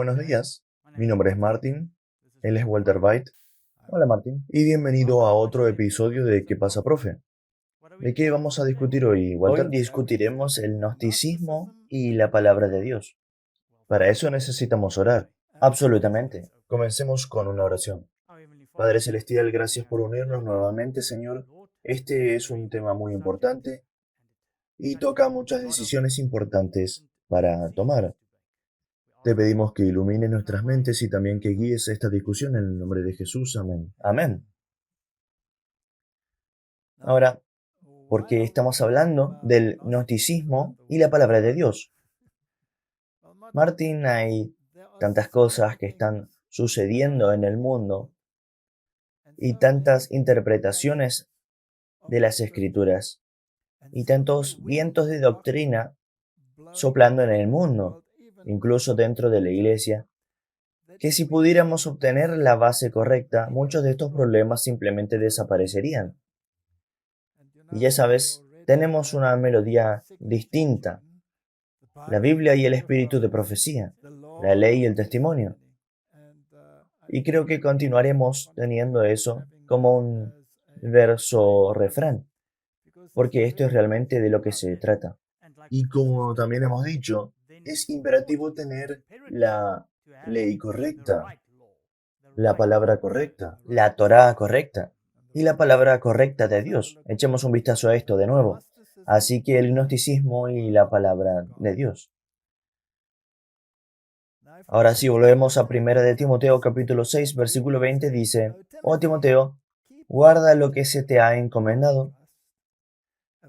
Buenos días, mi nombre es Martin, él es Walter White. Hola Martín. Y bienvenido a otro episodio de ¿Qué pasa, profe? ¿De qué vamos a discutir hoy, Walter? Hoy discutiremos el gnosticismo y la palabra de Dios. Para eso necesitamos orar. Absolutamente. Comencemos con una oración. Padre Celestial, gracias por unirnos nuevamente, Señor. Este es un tema muy importante y toca muchas decisiones importantes para tomar. Te pedimos que ilumines nuestras mentes y también que guíes esta discusión en el nombre de Jesús. Amén. Amén. Ahora, porque estamos hablando del gnosticismo y la palabra de Dios. Martín, hay tantas cosas que están sucediendo en el mundo y tantas interpretaciones de las escrituras y tantos vientos de doctrina soplando en el mundo, incluso dentro de la iglesia, que si pudiéramos obtener la base correcta, muchos de estos problemas simplemente desaparecerían. Y ya sabes, tenemos una melodía distinta, la Biblia y el espíritu de profecía, la ley y el testimonio. Y creo que continuaremos teniendo eso como un verso refrán, porque esto es realmente de lo que se trata. Y como también hemos dicho, es imperativo tener la ley correcta, la palabra correcta. La Torá correcta y la palabra correcta de Dios. Echemos un vistazo a esto de nuevo. Así que el gnosticismo y la palabra de Dios. Ahora sí, volvemos a 1 de Timoteo capítulo 6, versículo 20, dice, Oh Timoteo, guarda lo que se te ha encomendado,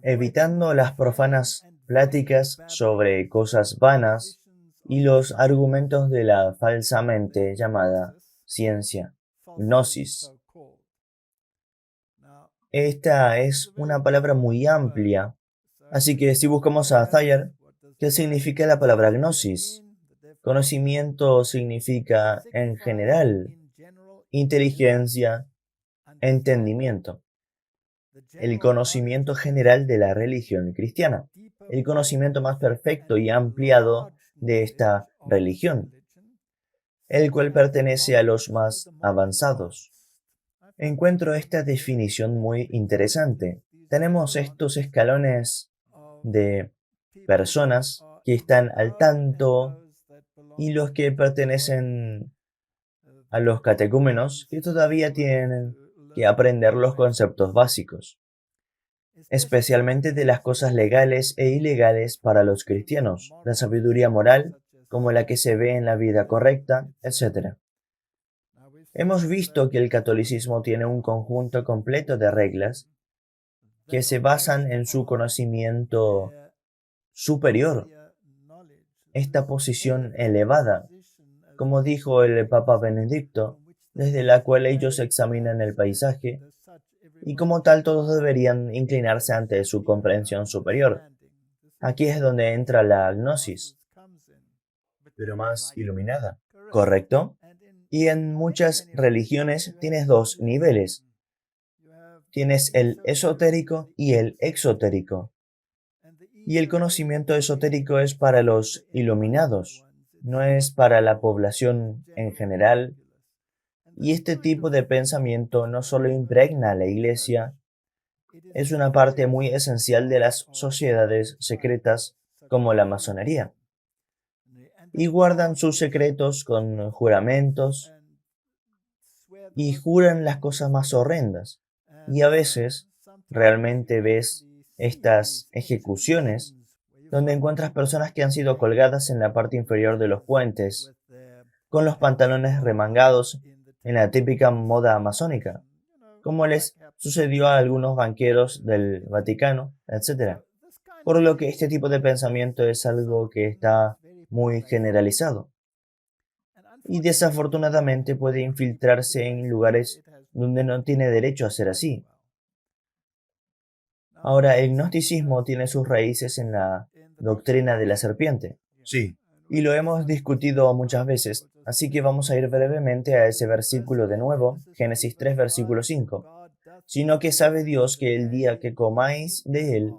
evitando las profanas pláticas sobre cosas vanas y los argumentos de la falsamente llamada ciencia, gnosis. Esta es una palabra muy amplia, así que si buscamos a Thayer, ¿qué significa la palabra gnosis? Conocimiento significa, en general, inteligencia, entendimiento. El conocimiento general de la religión cristiana, el conocimiento más perfecto y ampliado de esta religión, el cual pertenece a los más avanzados. Encuentro esta definición muy interesante. Tenemos estos escalones de personas que están al tanto y los que pertenecen a los catecúmenos que todavía tienen que aprender los conceptos básicos, especialmente de las cosas legales e ilegales para los cristianos, la sabiduría moral, como la que se ve en la vida correcta, etc. Hemos visto que el catolicismo tiene un conjunto completo de reglas que se basan en su conocimiento superior, esta posición elevada, como dijo el Papa Benedicto, desde la cual ellos examinan el paisaje, y como tal todos deberían inclinarse ante su comprensión superior. Aquí es donde entra la gnosis, Pero más iluminada. ¿correcto? Y en muchas religiones tienes dos niveles. Tienes el esotérico y el exotérico. Y el conocimiento esotérico es para los iluminados, no es para la población en general. Y este tipo de pensamiento no solo impregna a la Iglesia, es una parte muy esencial de las sociedades secretas como la masonería. Y guardan sus secretos con juramentos y juran las cosas más horrendas. Y a veces realmente ves estas ejecuciones donde encuentras personas que han sido colgadas en la parte inferior de los puentes, con los pantalones remangados en la típica moda masónica, como les sucedió a algunos banqueros del Vaticano, etc. Por lo que este tipo de pensamiento es algo que está muy generalizado y desafortunadamente puede infiltrarse en lugares donde no tiene derecho a ser así. Ahora, el gnosticismo tiene sus raíces en la doctrina de la serpiente, Sí, y lo hemos discutido muchas veces, así que vamos a ir brevemente a ese versículo de nuevo, Génesis 3, versículo 5. Sino que sabe Dios que el día que comáis de él,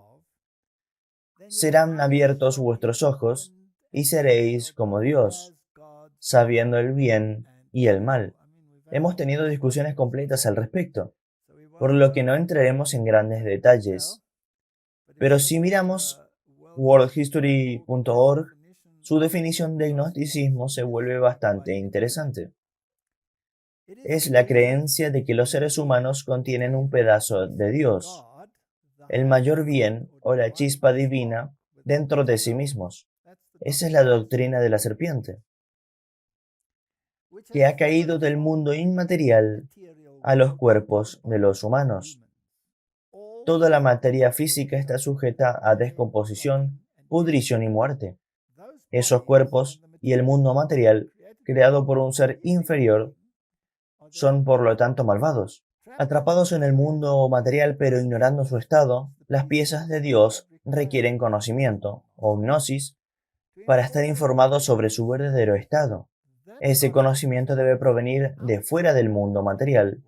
serán abiertos vuestros ojos, y seréis como Dios, sabiendo el bien y el mal. Hemos tenido discusiones completas al respecto, por lo que no entraremos en grandes detalles. Pero si miramos worldhistory.org, su definición de gnosticismo se vuelve bastante interesante. Es la creencia de que los seres humanos contienen un pedazo de Dios, el mayor bien o la chispa divina dentro de sí mismos. Esa es la doctrina de la serpiente, que ha caído del mundo inmaterial a los cuerpos de los humanos. Toda la materia física está sujeta a descomposición, pudrición y muerte. Esos cuerpos y el mundo material, creado por un ser inferior, son por lo tanto malvados. Atrapados en el mundo material pero ignorando su estado, las piezas de Dios requieren conocimiento, o gnosis, para estar informados sobre su verdadero estado. Ese conocimiento debe provenir de fuera del mundo material,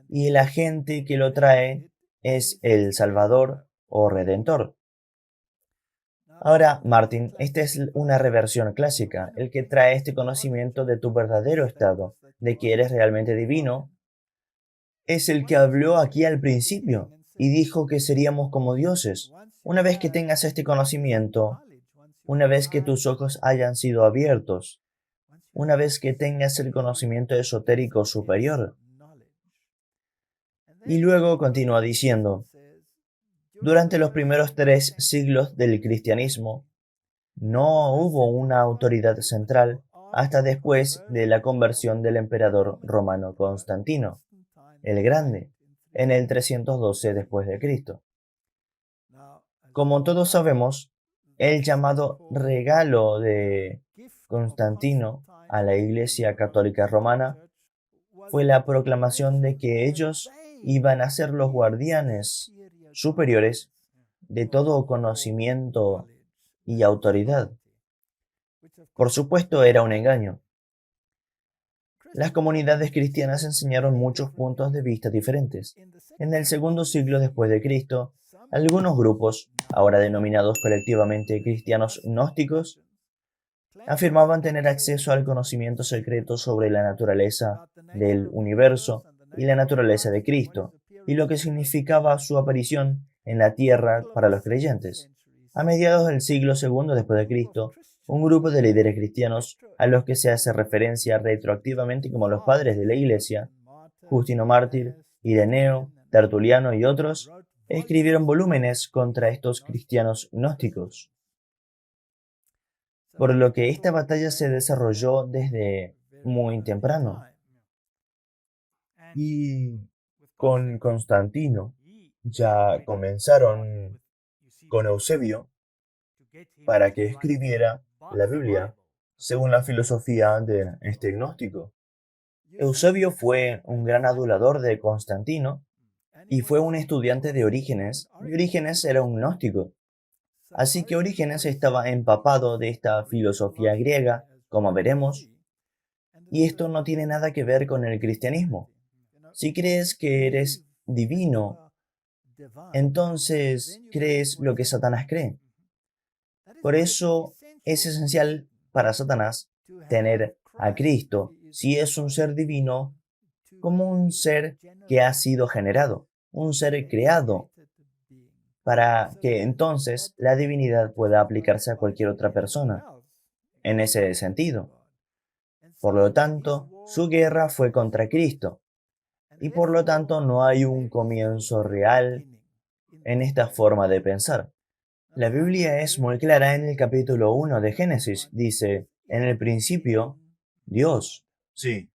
y el agente que lo trae es el Salvador o Redentor. Ahora, Martin, esta es una reversión clásica, el que trae este conocimiento de tu verdadero estado, de que eres realmente divino, es el que habló aquí al principio y dijo que seríamos como dioses. Una vez que tengas este conocimiento, una vez que tus ojos hayan sido abiertos, una vez que tengas el conocimiento esotérico superior. Y luego continúa diciendo, durante los primeros 3 siglos del cristianismo, no hubo una autoridad central hasta después de la conversión del emperador romano Constantino, el Grande, en el 312 después de Cristo. Como todos sabemos, el llamado regalo de Constantino a la Iglesia Católica Romana fue la proclamación de que ellos iban a ser los guardianes superiores de todo conocimiento y autoridad. Por supuesto, era un engaño. Las comunidades cristianas enseñaron muchos puntos de vista diferentes. En el segundo siglo después de Cristo, algunos grupos, ahora denominados colectivamente cristianos gnósticos, afirmaban tener acceso al conocimiento secreto sobre la naturaleza del universo y la naturaleza de Cristo, y lo que significaba su aparición en la tierra para los creyentes. A mediados del siglo II después de Cristo, un grupo de líderes cristianos, a los que se hace referencia retroactivamente como los padres de la Iglesia, Justino Mártir, Ireneo, Tertuliano y otros, escribieron volúmenes contra estos cristianos gnósticos, por lo que esta batalla se desarrolló desde muy temprano. Y con Constantino ya comenzaron con Eusebio para que escribiera la Biblia según la filosofía de este gnóstico. Eusebio fue un gran adulador de Constantino y fue un estudiante de Orígenes, y Orígenes era un gnóstico. Así que Orígenes estaba empapado de esta filosofía griega, como veremos, y esto no tiene nada que ver con el cristianismo. Si crees que eres divino, entonces crees lo que Satanás cree. Por eso es esencial para Satanás tener a Cristo, si es un ser divino, como un ser que ha sido generado, un ser creado, para que entonces la divinidad pueda aplicarse a cualquier otra persona, en ese sentido. Por lo tanto, su guerra fue contra Cristo, y por lo tanto no hay un comienzo real en esta forma de pensar. La Biblia es muy clara en el capítulo 1 de Génesis. Dice, en el principio, Dios. Sí,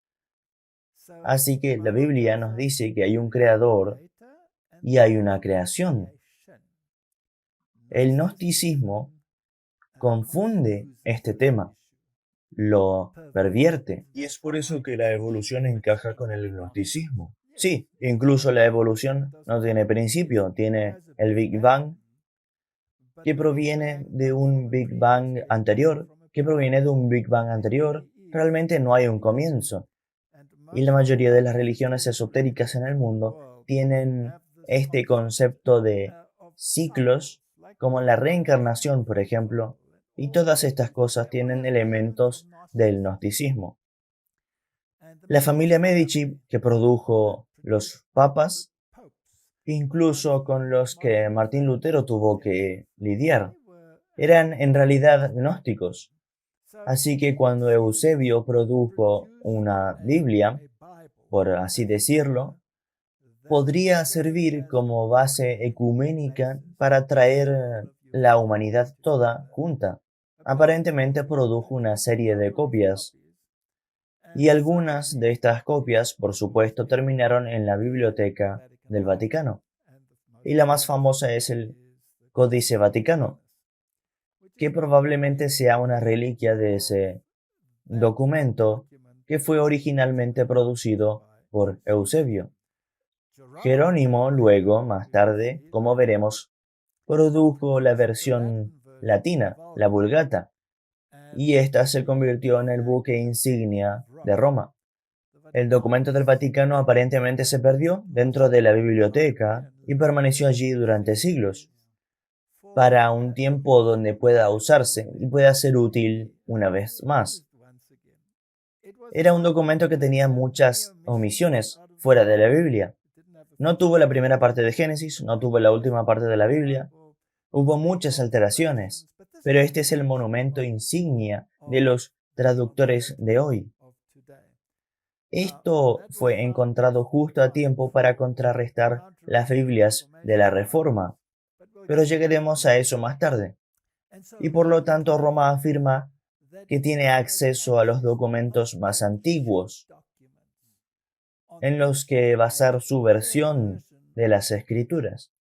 Así que la Biblia nos dice que hay un creador y hay una creación. El gnosticismo confunde este tema, lo pervierte. y es por eso que la evolución encaja con el gnosticismo. Sí, incluso la evolución no tiene principio, tiene el Big Bang, que proviene de un Big Bang anterior, realmente no hay un comienzo. Y la mayoría de las religiones esotéricas en el mundo tienen este concepto de ciclos, como la reencarnación, por ejemplo, Y todas estas cosas tienen elementos del gnosticismo. La familia Medici, que produjo los papas, incluso con los que Martín Lutero tuvo que lidiar, eran en realidad gnósticos. Así que cuando Eusebio produjo una Biblia, por así decirlo, podría servir como base ecuménica para traer la humanidad toda junta. Aparentemente produjo una serie de copias, y algunas de estas copias, por supuesto, terminaron en la Biblioteca del Vaticano. Y la más famosa es el Códice Vaticano, que probablemente sea una reliquia de ese documento que fue originalmente producido por Eusebio. Jerónimo luego, más tarde, como veremos, produjo la versión latina, la Vulgata, y esta se convirtió en el buque insignia de Roma. El documento del Vaticano aparentemente se perdió dentro de la biblioteca y permaneció allí durante siglos, para un tiempo donde pueda usarse y pueda ser útil una vez más. Era un documento que tenía muchas omisiones fuera de la Biblia. No tuvo la primera parte de Génesis, no tuvo la última parte de la Biblia. Hubo muchas alteraciones, pero este es el monumento insignia de los traductores de hoy. Esto fue encontrado justo a tiempo para contrarrestar las Biblias de la Reforma, pero llegaremos a eso más tarde. Y por lo tanto Roma afirma que tiene acceso a los documentos más antiguos, en los que basar su versión de las Escrituras.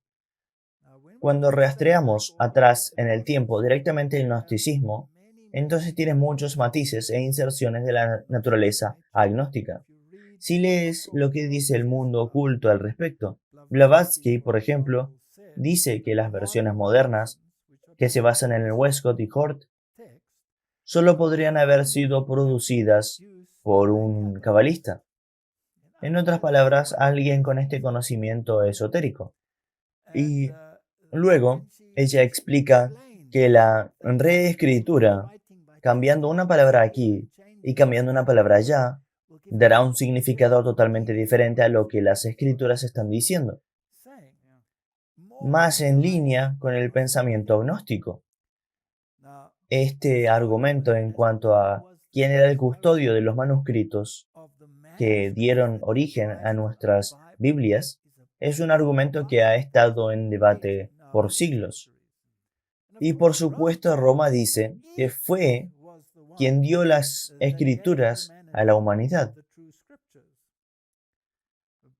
Cuando rastreamos atrás en el tiempo directamente el gnosticismo, entonces tiene muchos matices e inserciones de la naturaleza agnóstica. Si lees lo que dice el mundo oculto al respecto, Blavatsky, por ejemplo, dice que las versiones modernas, que se basan en el Westcott y Hort, solo podrían haber sido producidas por un cabalista. En otras palabras, alguien con este conocimiento esotérico. Y luego, ella explica que la reescritura, cambiando una palabra aquí y cambiando una palabra allá, dará un significado totalmente diferente a lo que las escrituras están diciendo, más en línea con el pensamiento gnóstico. Este argumento en cuanto a quién era el custodio de los manuscritos que dieron origen a nuestras Biblias es un argumento que ha estado en debate por siglos. Y por supuesto Roma dice que fue quien dio las escrituras a la humanidad.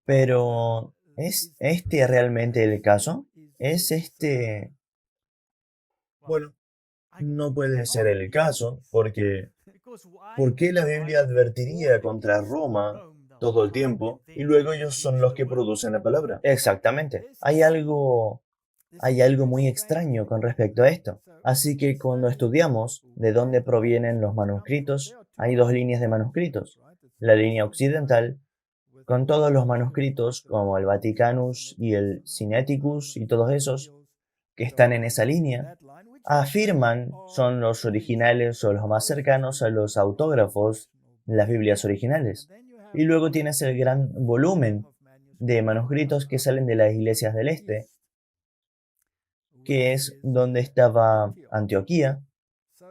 Pero, ¿es este realmente el caso? ¿Es este? Bueno, no puede ser el caso, porque ¿por qué la Biblia advertiría contra Roma todo el tiempo y luego ellos son los que producen la palabra? Exactamente. Hay algo muy extraño con respecto a esto. Así que cuando estudiamos de dónde provienen los manuscritos, hay dos líneas de manuscritos. La línea occidental, con todos los manuscritos como el Vaticanus y el Sinaiticus y todos esos que están en esa línea, afirman son los originales o los más cercanos a los autógrafos de las Biblias originales. Y luego tienes el gran volumen de manuscritos que salen de las iglesias del este, que es donde estaba Antioquía,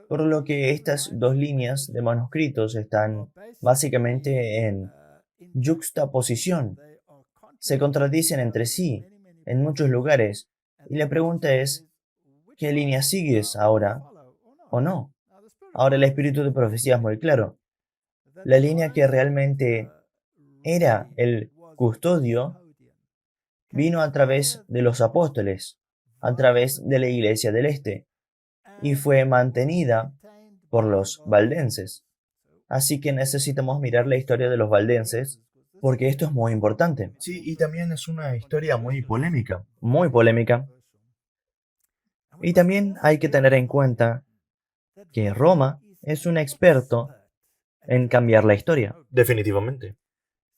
por lo que estas dos líneas de manuscritos están básicamente en yuxtaposición. Se contradicen entre sí en muchos lugares, y la pregunta es, ¿qué línea sigues ahora o no? Ahora el espíritu de profecía es muy claro. La línea que realmente era el custodio vino a través de los apóstoles, a través de la iglesia del este, y fue mantenida por los valdenses. Así que necesitamos mirar la historia de los valdenses, porque esto es muy importante. Sí, y también es una historia muy polémica. Muy polémica. Y también hay que tener en cuenta que Roma es un experto en cambiar la historia. Definitivamente.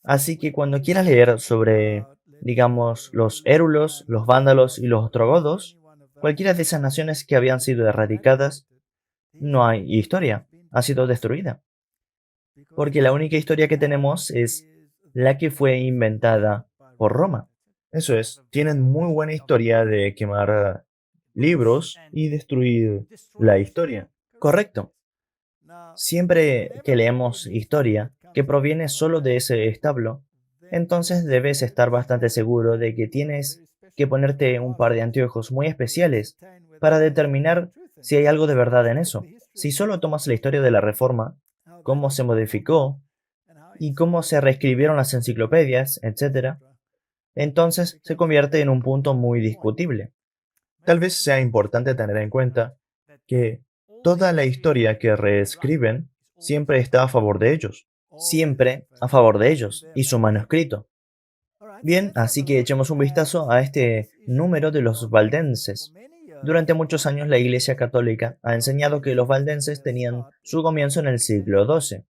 Así que cuando quieras leer sobre, digamos, los érulos, los vándalos y los ostrogodos, cualquiera de esas naciones que habían sido erradicadas, no hay historia, ha sido destruida. Porque la única historia que tenemos es la que fue inventada por Roma. Eso es, tienen muy buena historia de quemar libros y destruir la historia. Correcto. Siempre que leemos historia que proviene solo de ese establo, entonces debes estar bastante seguro de que tienes que ponerte un par de anteojos muy especiales para determinar si hay algo de verdad en eso. Si solo tomas la historia de la Reforma, cómo se modificó y cómo se reescribieron las enciclopedias, etc., entonces se convierte en un punto muy discutible. Tal vez sea importante tener en cuenta que toda la historia que reescriben siempre está a favor de ellos. Siempre a favor de ellos y su manuscrito. Bien, así que echemos un vistazo a este número de los valdenses. Durante muchos años la Iglesia Católica ha enseñado que los valdenses tenían su comienzo en el siglo XII.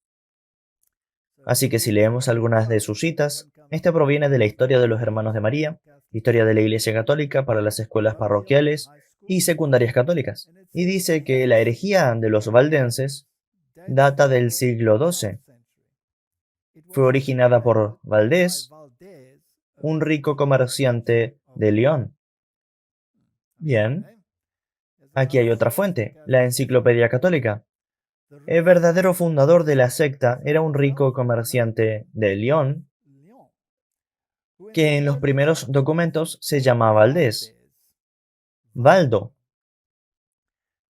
Así que si leemos algunas de sus citas, esta proviene de la historia de los hermanos de María, historia de la Iglesia Católica para las escuelas parroquiales y secundarias católicas, y dice que la herejía de los valdenses data del siglo XII. Fue originada por Valdés, un rico comerciante de León. Bien, aquí hay otra fuente, la Enciclopedia Católica. El verdadero fundador de la secta era un rico comerciante de León, que en los primeros documentos se llama Valdés, Valdo,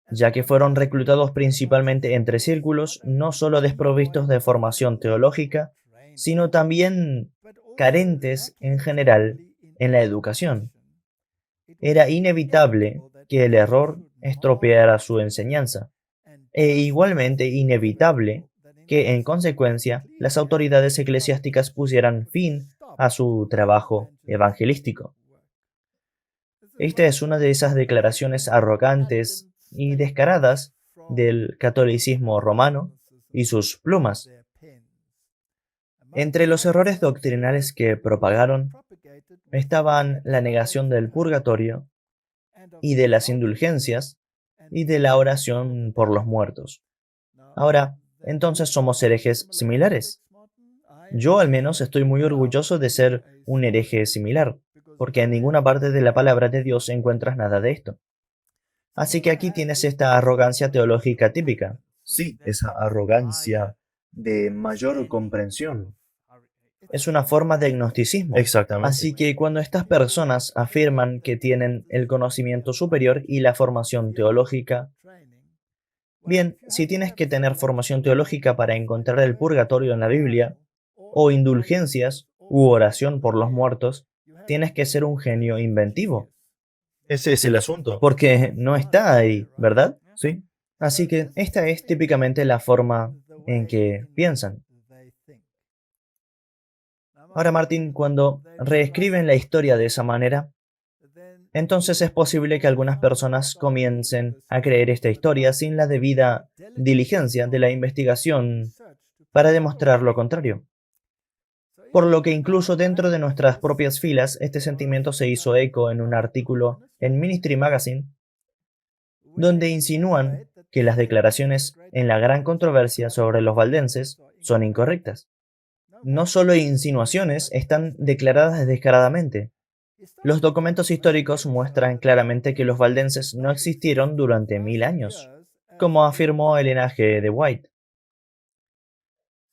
ya que fueron reclutados principalmente entre círculos no solo desprovistos de formación teológica, sino también carentes en general en la educación. Era inevitable que el error estropeara su enseñanza, e igualmente inevitable que, en consecuencia, las autoridades eclesiásticas pusieran fin a su trabajo evangelístico. Esta es una de esas declaraciones arrogantes y descaradas del catolicismo romano y sus plumas. Entre los errores doctrinales que propagaron estaban la negación del purgatorio y de las indulgencias y de la oración por los muertos. Ahora, entonces somos herejes similares. Yo al menos estoy muy orgulloso de ser un hereje similar, porque en ninguna parte de la palabra de Dios encuentras nada de esto. Así que aquí tienes esta arrogancia teológica típica. Sí, esa arrogancia de mayor comprensión. Es una forma de gnosticismo. Exactamente. Así que cuando estas personas afirman que tienen el conocimiento superior y la formación teológica, bien, si tienes que tener formación teológica para encontrar el purgatorio en la Biblia, o indulgencias, u oración por los muertos, tienes que ser un genio inventivo, Ese es el asunto. porque no está ahí, ¿verdad? Sí, Así que esta es típicamente la forma en que piensan. Ahora, Martín, cuando reescriben la historia de esa manera, entonces es posible que algunas personas comiencen a creer esta historia sin la debida diligencia de la investigación para demostrar lo contrario. Por lo que incluso dentro de nuestras propias filas, este sentimiento se hizo eco en un artículo en Ministry Magazine, donde insinúan que las declaraciones en la gran controversia sobre los valdenses son incorrectas. No solo insinuaciones, están declaradas descaradamente. Los documentos históricos muestran claramente que los valdenses no existieron durante 1000 años, como afirmó Elena G. de White.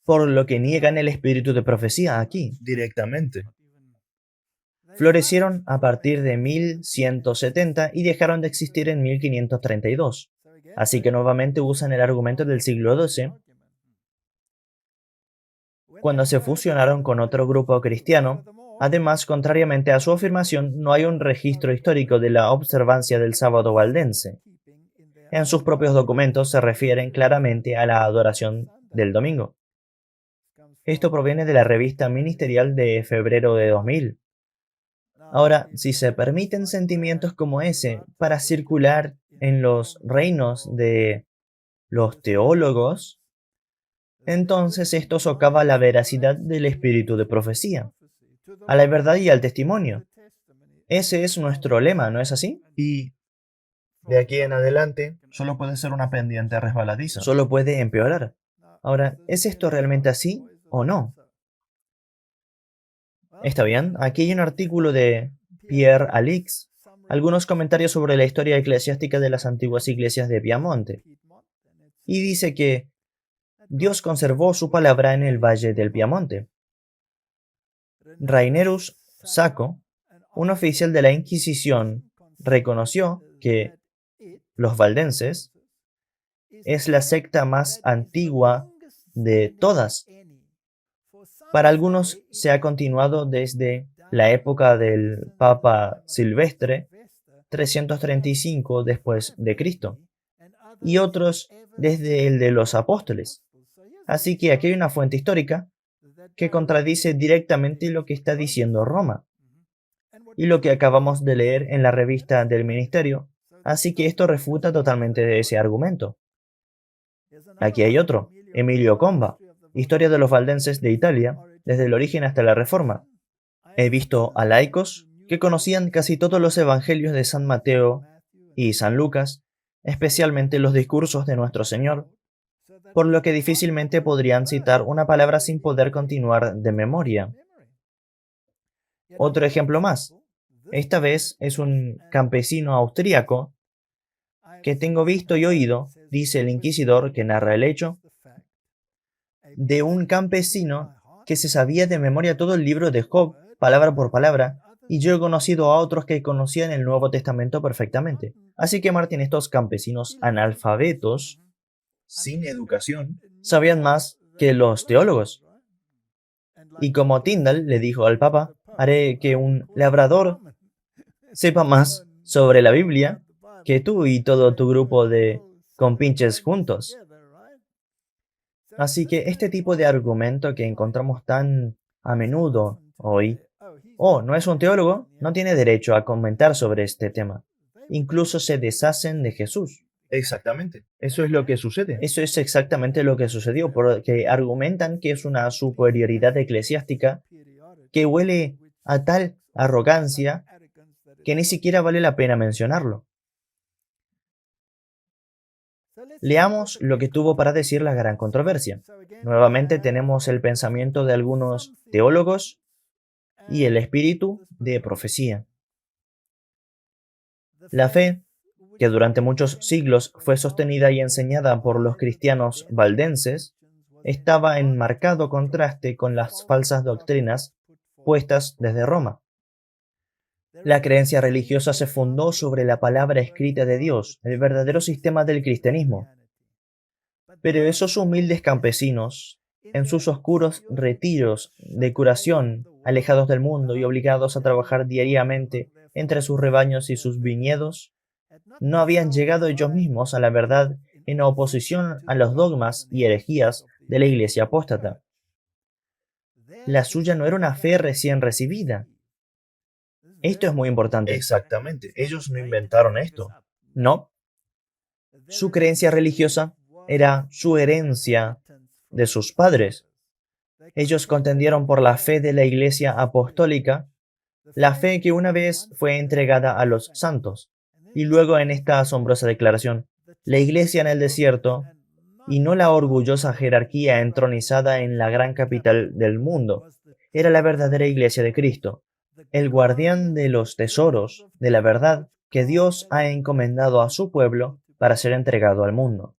Por lo que niegan el espíritu de profecía aquí. directamente. Florecieron a partir de 1170 y dejaron de existir en 1532. Así que nuevamente usan el argumento del siglo XII, cuando se fusionaron con otro grupo cristiano. Además, contrariamente a su afirmación, no hay un registro histórico de la observancia del sábado valdense. En sus propios documentos se refieren claramente a la adoración del domingo. Esto proviene de la revista ministerial de febrero de 2000. Ahora, si se permiten sentimientos como ese para circular en los reinos de los teólogos, entonces esto socava la veracidad del espíritu de profecía, a la verdad y al testimonio. Ese es nuestro lema, ¿no es así? Y De aquí en adelante, solo puede ser una pendiente resbaladiza. Solo puede empeorar. Ahora, ¿es esto realmente así o no? Está bien, aquí hay un artículo de Pierre Alix, algunos comentarios sobre la historia eclesiástica de las antiguas iglesias de Piamonte, y dice que Dios conservó su palabra en el valle del Piamonte. Rainerus Sacco, un oficial de la Inquisición, reconoció que los valdenses es la secta más antigua de todas. Para algunos se ha continuado desde la época del Papa Silvestre, 335 después de Cristo, y otros desde el de los apóstoles. Así que aquí hay una fuente histórica que contradice directamente lo que está diciendo Roma y lo que acabamos de leer en la revista del ministerio, así que esto refuta totalmente ese argumento. Aquí hay otro, Emilio Comba, Historia de los Valdenses de Italia, desde el origen hasta la Reforma. He visto a laicos que conocían casi todos los evangelios de San Mateo y San Lucas, especialmente los discursos de nuestro Señor, por lo que difícilmente podrían citar una palabra sin poder continuar de memoria. Otro ejemplo más. Esta vez es un campesino austríaco que tengo visto y oído, dice el inquisidor que narra el hecho, de un campesino que se sabía de memoria todo el libro de Job, palabra por palabra, y yo he conocido a otros que conocían el Nuevo Testamento perfectamente. Así que, Martín, estos campesinos analfabetos, Sin educación, sabían más que los teólogos. Y como Tyndall le dijo al Papa, haré que un labrador sepa más sobre la Biblia que tú y todo tu grupo de compinches juntos. Así que este tipo de argumento que encontramos tan a menudo hoy, no es un teólogo, no tiene derecho a comentar sobre este tema. Incluso se deshacen de Jesús. exactamente. Eso es lo que sucede. Eso es exactamente lo que sucedió, porque argumentan que es una superioridad eclesiástica que huele a tal arrogancia que ni siquiera vale la pena mencionarlo. Leamos lo que tuvo para decir la gran controversia. Nuevamente tenemos el pensamiento de algunos teólogos y el espíritu de profecía. La fe, que durante muchos siglos fue sostenida y enseñada por los cristianos valdenses, estaba en marcado contraste con las falsas doctrinas puestas desde Roma. La creencia religiosa se fundó sobre la palabra escrita de Dios, el verdadero sistema del cristianismo. Pero esos humildes campesinos, en sus oscuros retiros de curación, alejados del mundo y obligados a trabajar diariamente entre sus rebaños y sus viñedos, no habían llegado ellos mismos a la verdad en oposición a los dogmas y herejías de la Iglesia apóstata. La suya no era una fe recién recibida. Esto es muy importante. Exactamente. Ellos no inventaron esto. No. Su creencia religiosa era su herencia de sus padres. Ellos contendieron por la fe de la Iglesia apostólica, la fe que una vez fue entregada a los santos, y luego en esta asombrosa declaración, la Iglesia en el desierto, y no la orgullosa jerarquía entronizada en la gran capital del mundo, era la verdadera Iglesia de Cristo, el guardián de los tesoros de la verdad que Dios ha encomendado a su pueblo para ser entregado al mundo.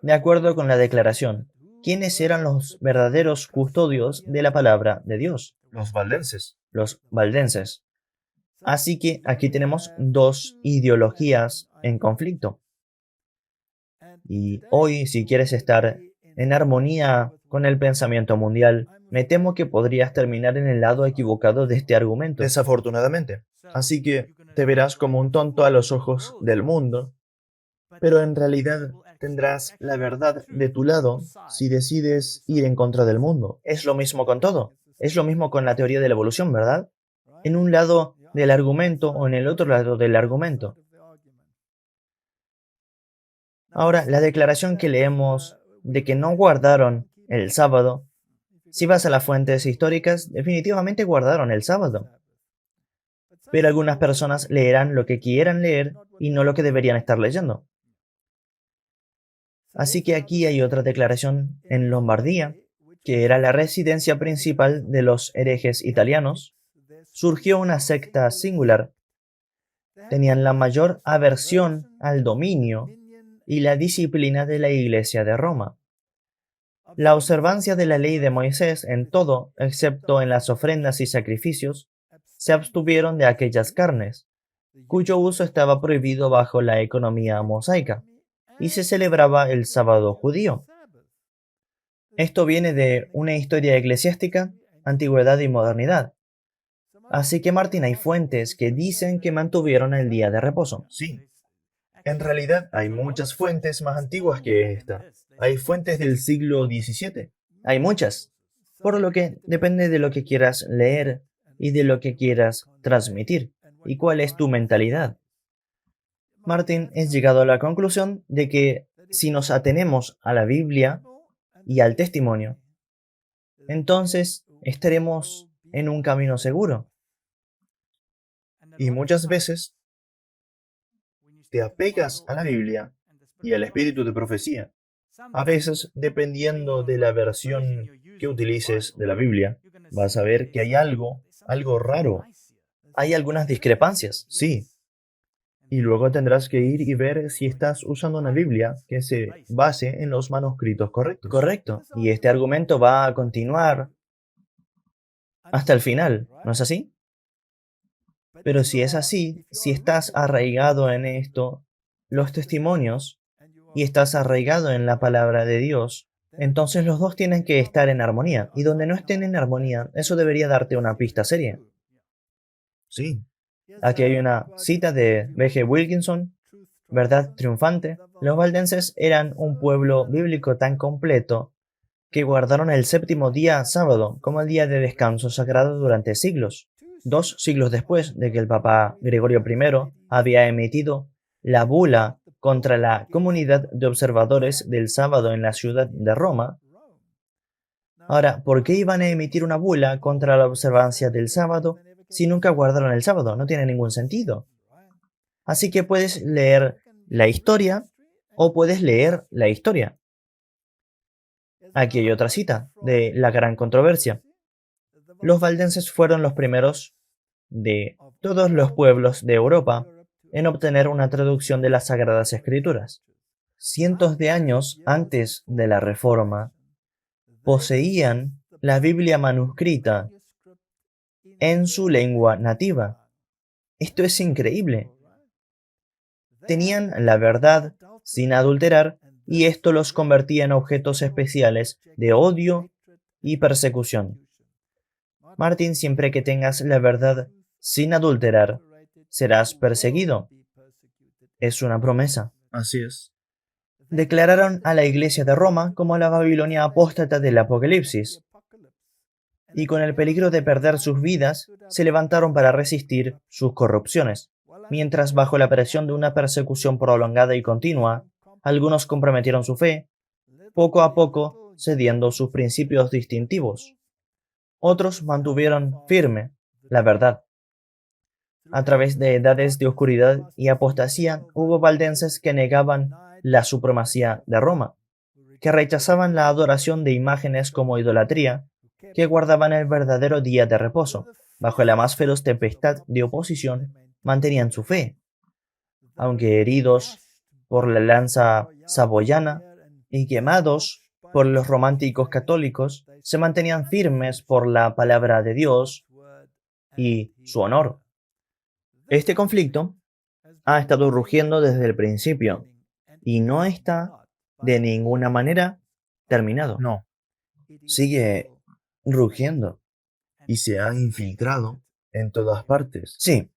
De acuerdo con la declaración, ¿quiénes eran los verdaderos custodios de la palabra de Dios? Los valdenses. Los valdenses. Así que aquí tenemos dos ideologías en conflicto. Y hoy, si quieres estar en armonía con el pensamiento mundial, me temo que podrías terminar en el lado equivocado de este argumento. Desafortunadamente. Así que te verás como un tonto a los ojos del mundo, pero en realidad tendrás la verdad de tu lado si decides ir en contra del mundo. Es lo mismo con todo. Es lo mismo con la teoría de la evolución, ¿verdad? En un lado del argumento o en el otro lado del argumento. Ahora, la declaración que leemos de que no guardaron el sábado, si vas a las fuentes históricas, definitivamente guardaron el sábado. pero algunas personas leerán lo que quieran leer y no lo que deberían estar leyendo. Así que aquí hay otra declaración en Lombardía, que era la residencia principal de los herejes italianos. Surgió una secta singular. Tenían la mayor aversión al dominio y la disciplina de la Iglesia de Roma. La observancia de la ley de Moisés en todo, excepto en las ofrendas y sacrificios, se abstuvieron de aquellas carnes, cuyo uso estaba prohibido bajo la economía mosaica, y se celebraba el sábado judío. Esto viene de una historia eclesiástica, antigüedad y modernidad. Así que Martín, hay fuentes que dicen que mantuvieron el día de reposo. Sí, en realidad hay muchas fuentes más antiguas que esta. Hay fuentes del siglo XVII. Hay muchas, por lo que depende de lo que quieras leer y de lo que quieras transmitir y cuál es tu mentalidad. Martín es llegado a la conclusión de que si nos atenemos a la Biblia y al testimonio, entonces estaremos en un camino seguro. Y muchas veces te apegas a la Biblia y al espíritu de profecía. A veces, dependiendo de la versión que utilices de la Biblia, vas a ver que hay algo raro. Hay algunas discrepancias. Sí, y luego tendrás que ir y ver si estás usando una Biblia que se base en los manuscritos correctos. Correcto. Y este argumento va a continuar hasta el final, ¿no es así? Pero si es así, si estás arraigado en esto, los testimonios, y estás arraigado en la palabra de Dios, entonces los dos tienen que estar en armonía. Y donde no estén en armonía, eso debería darte una pista seria. Sí, Aquí hay una cita de B.G. Wilkinson, verdad triunfante. Los valdenses eran un pueblo bíblico tan completo que guardaron el séptimo día sábado como el día de descanso sagrado durante siglos. 2 siglos después de que el Papa Gregorio I había emitido la bula contra la comunidad de observadores del sábado en la ciudad de Roma. Ahora, ¿por qué iban a emitir una bula contra la observancia del sábado si nunca guardaron el sábado? No tiene ningún sentido. Así que puedes leer la historia o puedes leer la historia. Aquí hay otra cita de la gran controversia. Los valdenses fueron los primeros de todos los pueblos de Europa en obtener una traducción de las Sagradas Escrituras. Cientos de años antes de la Reforma, poseían la Biblia manuscrita en su lengua nativa. Esto es increíble. Tenían la verdad sin adulterar y esto los convertía en objetos especiales de odio y persecución. Martín, siempre que tengas la verdad sin adulterar, serás perseguido. Es una promesa. así es. Declararon a la Iglesia de Roma como la Babilonia apóstata del Apocalipsis, y con el peligro de perder sus vidas, se levantaron para resistir sus corrupciones. Mientras bajo la presión de una persecución prolongada y continua, algunos comprometieron su fe, poco a poco cediendo sus principios distintivos. Otros mantuvieron firme la verdad. A través de edades de oscuridad y apostasía, hubo valdenses que negaban la supremacía de Roma, que rechazaban la adoración de imágenes como idolatría, que guardaban el verdadero día de reposo. Bajo la más feroz tempestad de oposición, mantenían su fe. Aunque heridos por la lanza saboyana y quemados por los románticos católicos, se mantenían firmes por la palabra de Dios y su honor. Este conflicto ha estado rugiendo desde el principio y no está de ninguna manera terminado. No, Sigue rugiendo. y se ha infiltrado en todas partes. Sí.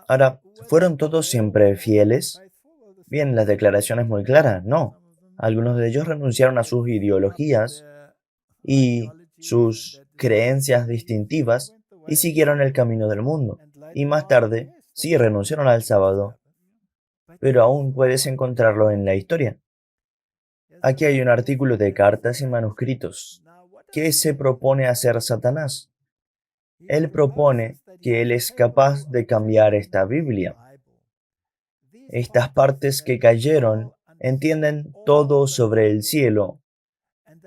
Ahora, ¿fueron todos siempre fieles? Bien, la declaración es muy clara. No. Algunos de ellos renunciaron a sus ideologías y sus creencias distintivas y siguieron el camino del mundo. Y más tarde, sí renunciaron al sábado, pero aún puedes encontrarlo en la historia. Aquí hay un artículo de cartas y manuscritos. ¿Qué se propone hacer Satanás? Él propone que Él es capaz de cambiar esta Biblia. Estas partes que cayeron entienden todo sobre el cielo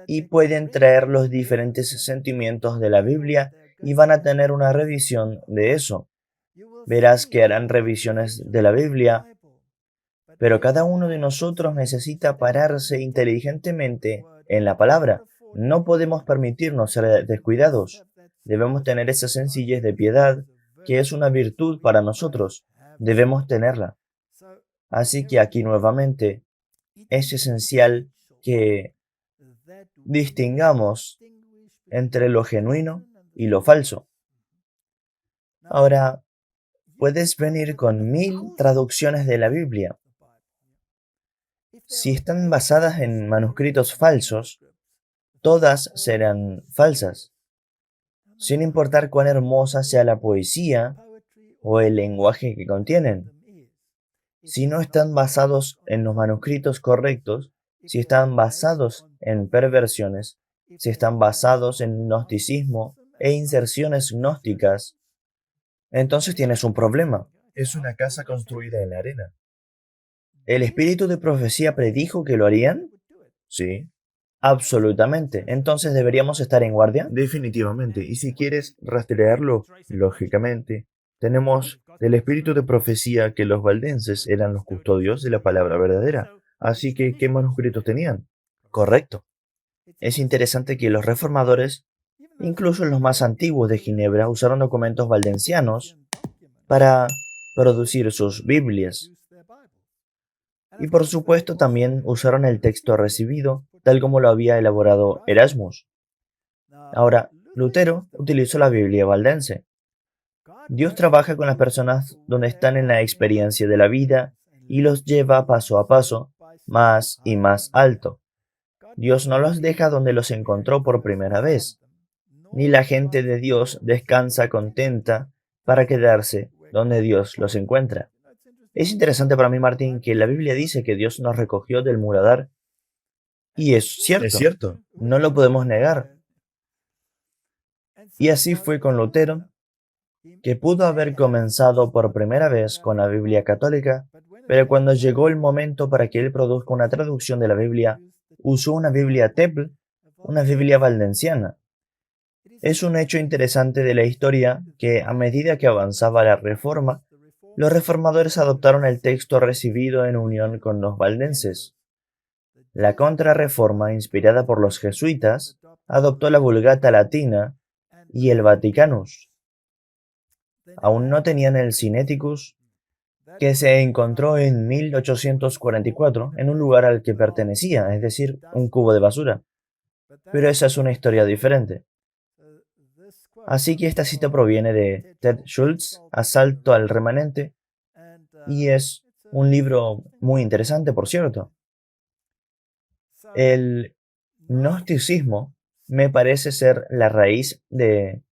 y pueden traer los diferentes sentimientos de la Biblia y van a tener una revisión de eso. Verás que harán revisiones de la Biblia, pero cada uno de nosotros necesita pararse inteligentemente en la palabra. No podemos permitirnos ser descuidados. Debemos tener esa sencillez de piedad, que es una virtud para nosotros. Debemos tenerla. Así que aquí nuevamente es esencial que distingamos entre lo genuino y lo falso. Ahora, puedes venir con 1000 traducciones de la Biblia. Si están basadas en manuscritos falsos, todas serán falsas, sin importar cuán hermosa sea la poesía o el lenguaje que contienen. Si no están basados en los manuscritos correctos, si están basados en perversiones, si están basados en gnosticismo e inserciones gnósticas, entonces tienes un problema. Es una casa construida en la arena. ¿El espíritu de profecía predijo que lo harían? Sí, Absolutamente. Entonces deberíamos estar en guardia. definitivamente. Y si quieres rastrearlo, lógicamente, tenemos del espíritu de profecía que los valdenses eran los custodios de la palabra verdadera. Así que, ¿qué manuscritos tenían? Correcto. Es interesante que los reformadores, incluso los más antiguos de Ginebra, usaron documentos valdensianos para producir sus Biblias. Y por supuesto también usaron el texto recibido, tal como lo había elaborado Erasmus. Ahora, Lutero utilizó la Biblia valdense. Dios trabaja con las personas donde están en la experiencia de la vida y los lleva paso a paso, más y más alto. Dios no los deja donde los encontró por primera vez, ni la gente de Dios descansa contenta para quedarse donde Dios los encuentra. Es interesante para mí, Martín, que la Biblia dice que Dios nos recogió del muladar, y es Es cierto, cierto. no lo podemos negar. Y así fue con Lutero, que pudo haber comenzado por primera vez con la Biblia católica, pero cuando llegó el momento para que él produzca una traducción de la Biblia, usó una Biblia Teple, una Biblia valdensiana. Es un hecho interesante de la historia que, a medida que avanzaba la Reforma, los reformadores adoptaron el texto recibido en unión con los valdenses. La Contrarreforma, inspirada por los jesuitas, adoptó la Vulgata latina y el Vaticanus. Aún no tenían el Sinaiticus, que se encontró en 1844 en un lugar al que pertenecía, es decir, un cubo de basura. Pero esa es una historia diferente. Así que esta cita proviene de Ted Schultz, Asalto al Remanente, y es un libro muy interesante, por cierto. El gnosticismo me parece ser la raíz de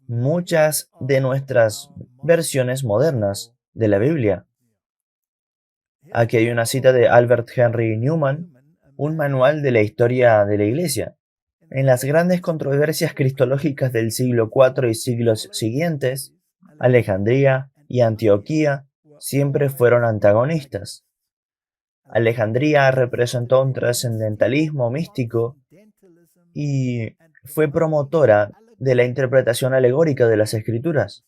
muchas de nuestras versiones modernas de la Biblia. Aquí hay una cita de Albert Henry Newman, un manual de la historia de la Iglesia. En las grandes controversias cristológicas del siglo IV y siglos siguientes, Alejandría y Antioquía siempre fueron antagonistas. Alejandría representó un trascendentalismo místico y fue promotora de la interpretación alegórica de las Escrituras.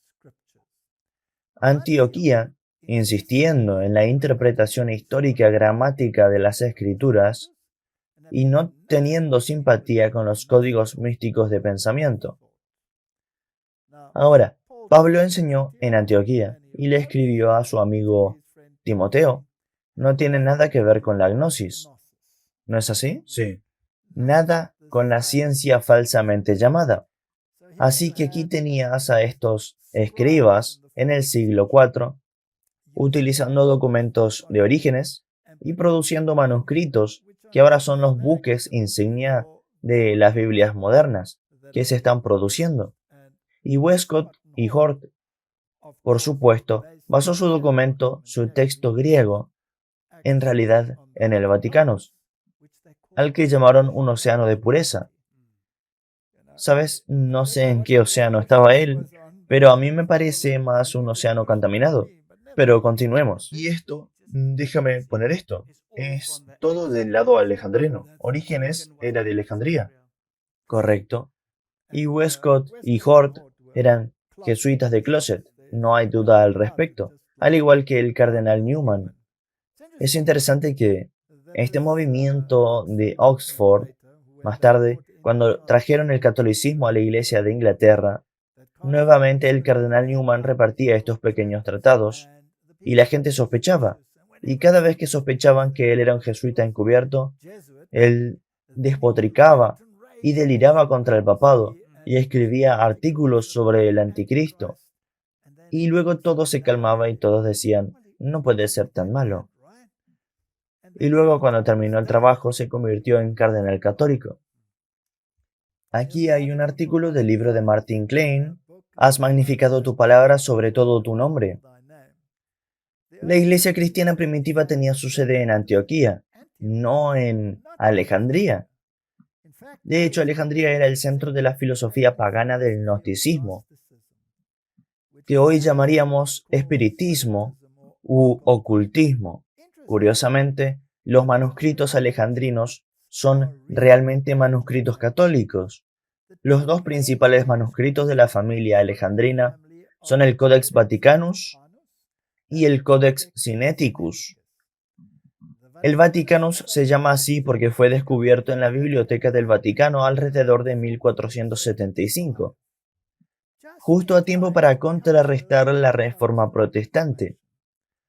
Antioquía, insistiendo en la interpretación histórica gramática de las Escrituras y no teniendo simpatía con los códigos místicos de pensamiento. Ahora, Pablo enseñó en Antioquía y le escribió a su amigo Timoteo. No tiene nada que ver con la gnosis. ¿No es así? Sí. Nada con la ciencia falsamente llamada. Así que aquí tenías a estos escribas en el siglo IV, utilizando documentos de Orígenes y produciendo manuscritos que ahora son los buques insignia de las Biblias modernas que se están produciendo. Y Westcott y Hort, por supuesto, basó su documento, su texto griego, en realidad en el Vaticanus, al que llamaron un océano de pureza. ¿Sabes? No sé en qué océano estaba él, pero a mí me parece más un océano contaminado. Pero continuemos. Y esto, déjame poner esto, es todo del lado alejandrino. Orígenes era de Alejandría. Correcto. Y Westcott y Hort eran jesuitas de closet, no hay duda al respecto, al igual que el cardenal Newman. Es interesante que este movimiento de Oxford, más tarde, cuando trajeron el catolicismo a la Iglesia de Inglaterra, nuevamente el cardenal Newman repartía estos pequeños tratados y la gente sospechaba. Y cada vez que sospechaban que él era un jesuita encubierto, él despotricaba y deliraba contra el papado y escribía artículos sobre el anticristo. Y luego todo se calmaba y todos decían, no puede ser tan malo. Y luego cuando terminó el trabajo se convirtió en cardenal católico. Aquí hay un artículo del libro de Martin Klein, Has magnificado tu palabra sobre todo tu nombre. La iglesia cristiana primitiva tenía su sede en Antioquía, no en Alejandría. De hecho, Alejandría era el centro de la filosofía pagana del gnosticismo, que hoy llamaríamos espiritismo u ocultismo. Curiosamente, los manuscritos alejandrinos son realmente manuscritos católicos. Los dos principales manuscritos de la familia alejandrina son el Codex Vaticanus y el Codex Sinaiticus. El Vaticanus se llama así porque fue descubierto en la Biblioteca del Vaticano alrededor de 1475, justo a tiempo para contrarrestar la Reforma Protestante.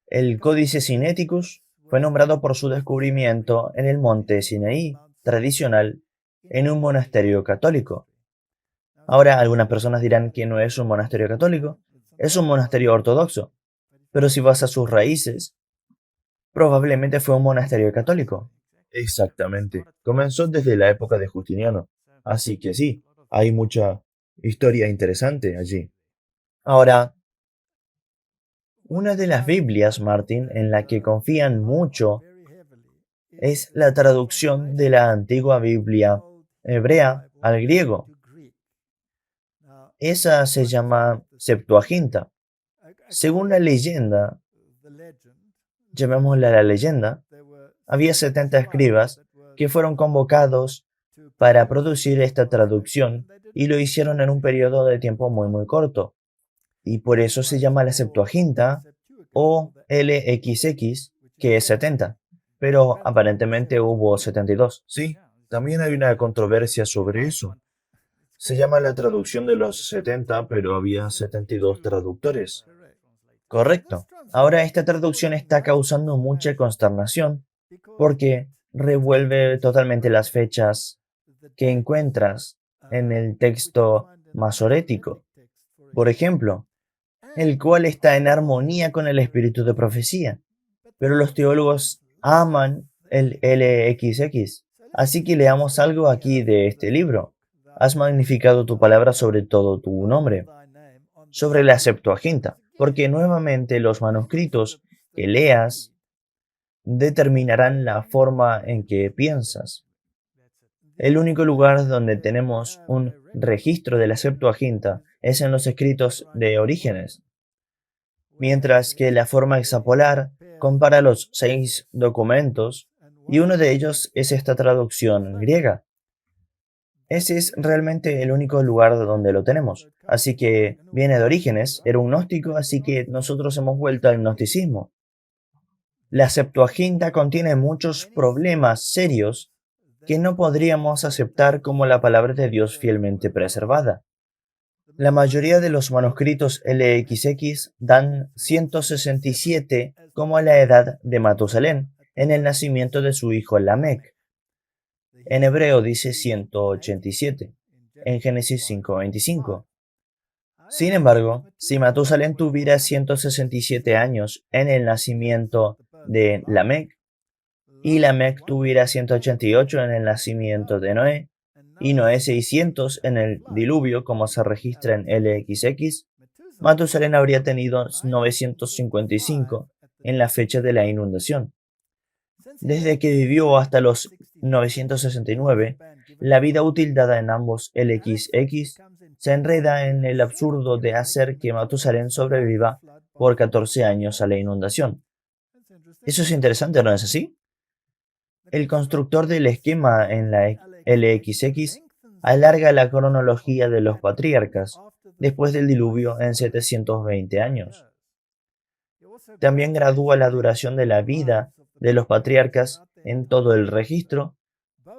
El Códice Sinaiticus fue nombrado por su descubrimiento en el monte Sinaí, tradicional, en un monasterio católico. Ahora, algunas personas dirán que no es un monasterio católico, es un monasterio ortodoxo, pero si vas a sus raíces, probablemente fue un monasterio católico. Exactamente. Comenzó desde la época de Justiniano. Así que sí, hay mucha historia interesante allí. Ahora, una de las Biblias, Martin, en la que confían mucho es la traducción de la antigua Biblia hebrea al griego. Esa se llama Septuaginta. Según la leyenda, llamémosla la leyenda, había 70 escribas que fueron convocados para producir esta traducción y lo hicieron en un periodo de tiempo muy corto. Y por eso se llama la Septuaginta o LXX, que es 70. Pero aparentemente hubo 72. Sí, también hay una controversia sobre eso. Se llama la traducción de los 70, pero había 72 traductores. Correcto. Ahora esta traducción está causando mucha consternación porque revuelve totalmente las fechas que encuentras en el texto masorético, por ejemplo, el cual está en armonía con el espíritu de profecía. Pero los teólogos aman el LXX. Así que leamos algo aquí de este libro. Has magnificado tu palabra sobre todo tu nombre, sobre la Septuaginta, porque nuevamente los manuscritos que leas determinarán la forma en que piensas. El único lugar donde tenemos un registro de la Septuaginta es en los escritos de Orígenes, mientras que la forma hexapolar compara los 6 documentos y uno de ellos es esta traducción griega. Ese es realmente el único lugar donde lo tenemos. Así que viene de Orígenes, era un gnóstico, así que nosotros hemos vuelto al gnosticismo. La Septuaginta contiene muchos problemas serios que no podríamos aceptar como la palabra de Dios fielmente preservada. La mayoría de los manuscritos LXX dan 167 como la edad de Matusalén en el nacimiento de su hijo Lamec. En hebreo dice 187, en Génesis 5:25. Sin embargo, si Matusalén tuviera 167 años en el nacimiento de Lamec, y Lamec tuviera 188 en el nacimiento de Noé, y Noé 600 en el diluvio, como se registra en LXX, Matusalén habría tenido 955 en la fecha de la inundación. Desde que vivió hasta los 969, la vida útil dada en ambos LXX se enreda en el absurdo de hacer que Matusalén sobreviva por 14 años a la inundación. Eso es interesante, ¿no es así? El constructor del esquema en la LXX alarga la cronología de los patriarcas después del diluvio en 720 años. También gradúa la duración de la vida de los patriarcas en todo el registro,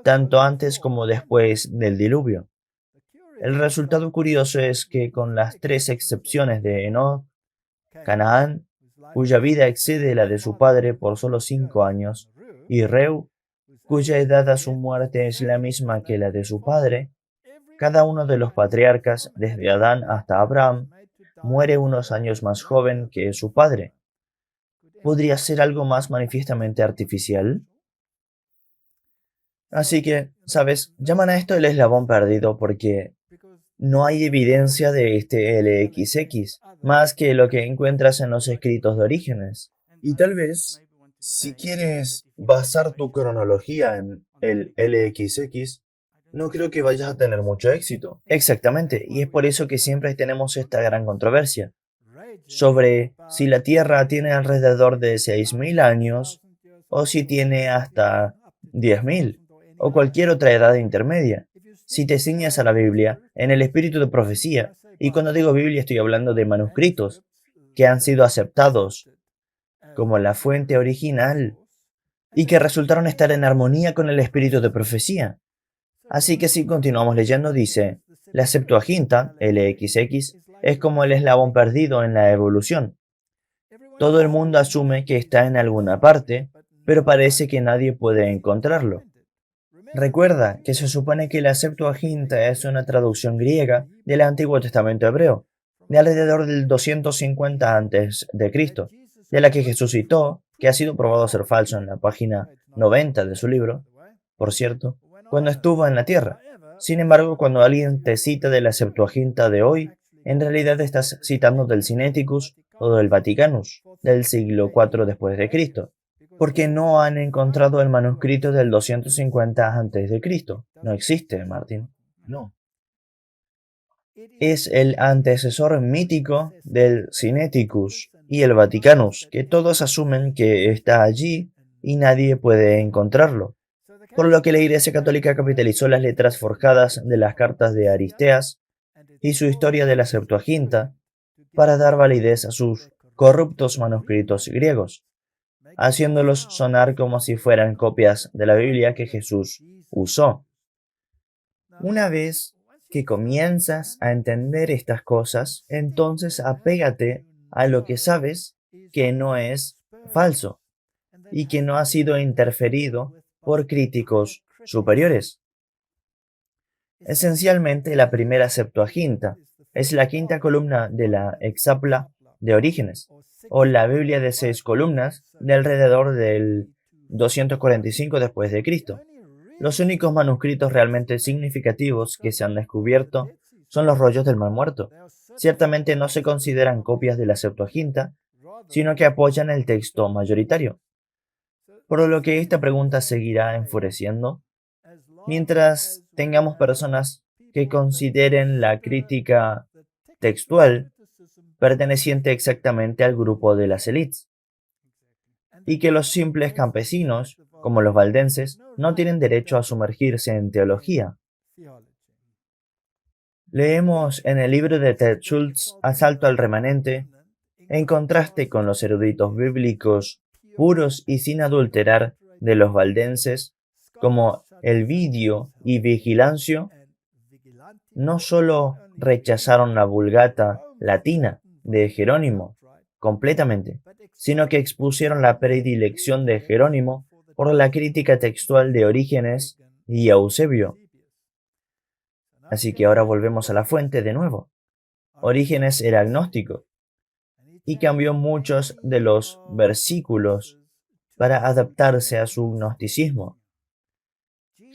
tanto antes como después del diluvio. El resultado curioso es que, con las tres excepciones de Enoch, Canaán, cuya vida excede la de su padre por solo 5 años, y Reu, cuya edad a su muerte es la misma que la de su padre, cada uno de los patriarcas, desde Adán hasta Abraham, muere unos años más joven que su padre. ¿Podría ser algo más manifiestamente artificial? Así que, ¿sabes? Llaman a esto el eslabón perdido porque no hay evidencia de este LXX, más que lo que encuentras en los escritos de Orígenes. Y tal vez, si quieres basar tu cronología en el LXX, no creo que vayas a tener mucho éxito. Exactamente, y es por eso que siempre tenemos esta gran controversia sobre si la Tierra tiene alrededor de 6.000 años o si tiene hasta 10.000 o cualquier otra edad intermedia. Si te ciñes a la Biblia, en el espíritu de profecía, y cuando digo Biblia estoy hablando de manuscritos que han sido aceptados como la fuente original y que resultaron estar en armonía con el espíritu de profecía. Así que si continuamos leyendo, dice, la Septuaginta, LXX, es como el eslabón perdido en la evolución. Todo el mundo asume que está en alguna parte, pero parece que nadie puede encontrarlo. Recuerda que se supone que la Septuaginta es una traducción griega del Antiguo Testamento hebreo, de alrededor del 250 a.C., de la que Jesús citó, que ha sido probado ser falso en la página 90 de su libro, por cierto, cuando estuvo en la tierra. Sin embargo, cuando alguien te cita de la Septuaginta de hoy, en realidad estás citando del Sinaiticus o del Vaticanus, del siglo IV después de Cristo, porque no han encontrado el manuscrito del 250 a.C. No existe, Martín. No. Es el antecesor mítico del Sinaiticus y el Vaticanus, que todos asumen que está allí y nadie puede encontrarlo. Por lo que la Iglesia Católica capitalizó las letras forjadas de las cartas de Aristeas y su historia de la Septuaginta para dar validez a sus corruptos manuscritos griegos, haciéndolos sonar como si fueran copias de la Biblia que Jesús usó. Una vez que comienzas a entender estas cosas, entonces apégate a lo que sabes que no es falso y que no ha sido interferido por críticos superiores. Esencialmente, la primera Septuaginta es la quinta columna de la Hexapla de Orígenes, o la Biblia de 6 columnas de alrededor del 245 después de Cristo. Los únicos manuscritos realmente significativos que se han descubierto son los rollos del Mar Muerto. Ciertamente no se consideran copias de la Septuaginta, sino que apoyan el texto mayoritario. Por lo que esta pregunta seguirá enfureciendo mientras tengamos personas que consideren la crítica textual perteneciente exactamente al grupo de las élites, y que los simples campesinos, como los valdenses, no tienen derecho a sumergirse en teología. Leemos en el libro de Ted Schultz, Asalto al remanente, en contraste con los eruditos bíblicos puros y sin adulterar de los valdenses, como Elvidio y Vigilancio, no solo rechazaron la Vulgata latina de Jerónimo completamente, sino que expusieron la predilección de Jerónimo por la crítica textual de Orígenes y Eusebio. Así que ahora volvemos a la fuente de nuevo. Orígenes era agnóstico y cambió muchos de los versículos para adaptarse a su gnosticismo.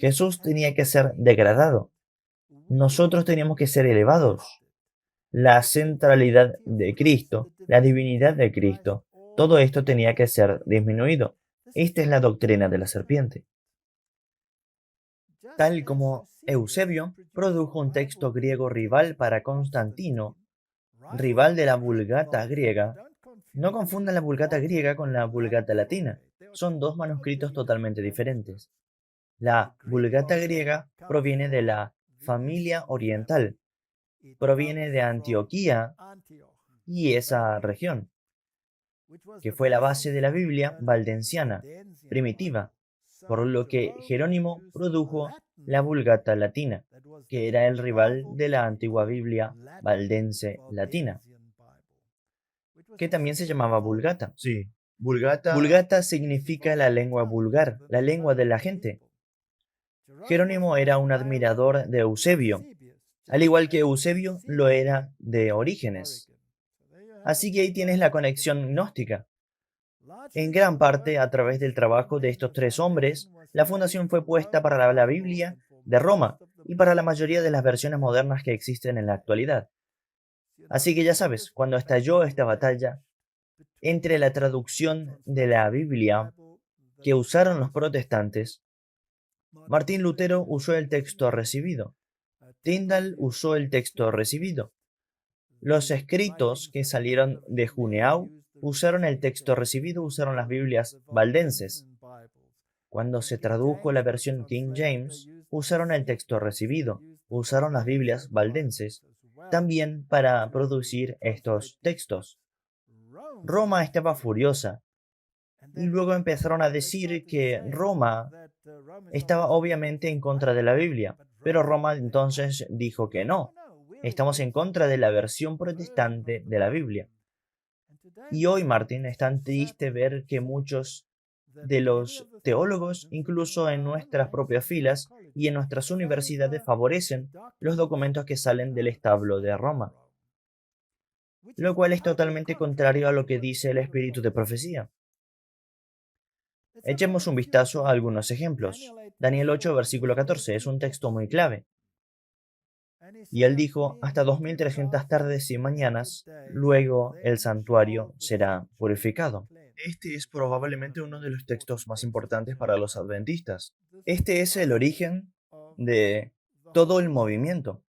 Jesús tenía que ser degradado. Nosotros teníamos que ser elevados. La centralidad de Cristo, la divinidad de Cristo, todo esto tenía que ser disminuido. Esta es la doctrina de la serpiente. Tal como Eusebio produjo un texto griego rival para Constantino, rival de la Vulgata griega, no confundan la Vulgata griega con la Vulgata latina. Son dos manuscritos totalmente diferentes. La Vulgata griega proviene de la familia oriental, proviene de Antioquía y esa región, que fue la base de la Biblia valdensiana, primitiva, por lo que Jerónimo produjo la Vulgata latina, que era el rival de la antigua Biblia valdense latina, que también se llamaba Vulgata. Sí, Vulgata. Vulgata significa la lengua vulgar, la lengua de la gente. Jerónimo era un admirador de Eusebio, al igual que Eusebio lo era de Orígenes. Así que ahí tienes la conexión gnóstica. En gran parte, a través del trabajo de estos tres hombres, la fundación fue puesta para la Biblia de Roma y para la mayoría de las versiones modernas que existen en la actualidad. Así que ya sabes, cuando estalló esta batalla entre la traducción de la Biblia que usaron los protestantes, Martín Lutero usó el texto recibido, Tyndall usó el texto recibido. Los escritos que salieron de Juneau usaron el texto recibido, usaron las Biblias valdenses. Cuando se tradujo la versión King James, usaron el texto recibido, usaron las Biblias valdenses, también para producir estos textos. Roma estaba furiosa, y luego empezaron a decir que Roma estaba obviamente en contra de la Biblia, pero Roma entonces dijo que no, estamos en contra de la versión protestante de la Biblia. Y hoy, Martín, es tan triste ver que muchos de los teólogos, incluso en nuestras propias filas y en nuestras universidades, favorecen los documentos que salen del establo de Roma, lo cual es totalmente contrario a lo que dice el espíritu de profecía. Echemos un vistazo a algunos ejemplos. Daniel 8, versículo 14, es un texto muy clave. Y él dijo, hasta 2300 tardes y mañanas, luego el santuario será purificado. Este es probablemente uno de los textos más importantes para los adventistas. Este es el origen de todo el movimiento.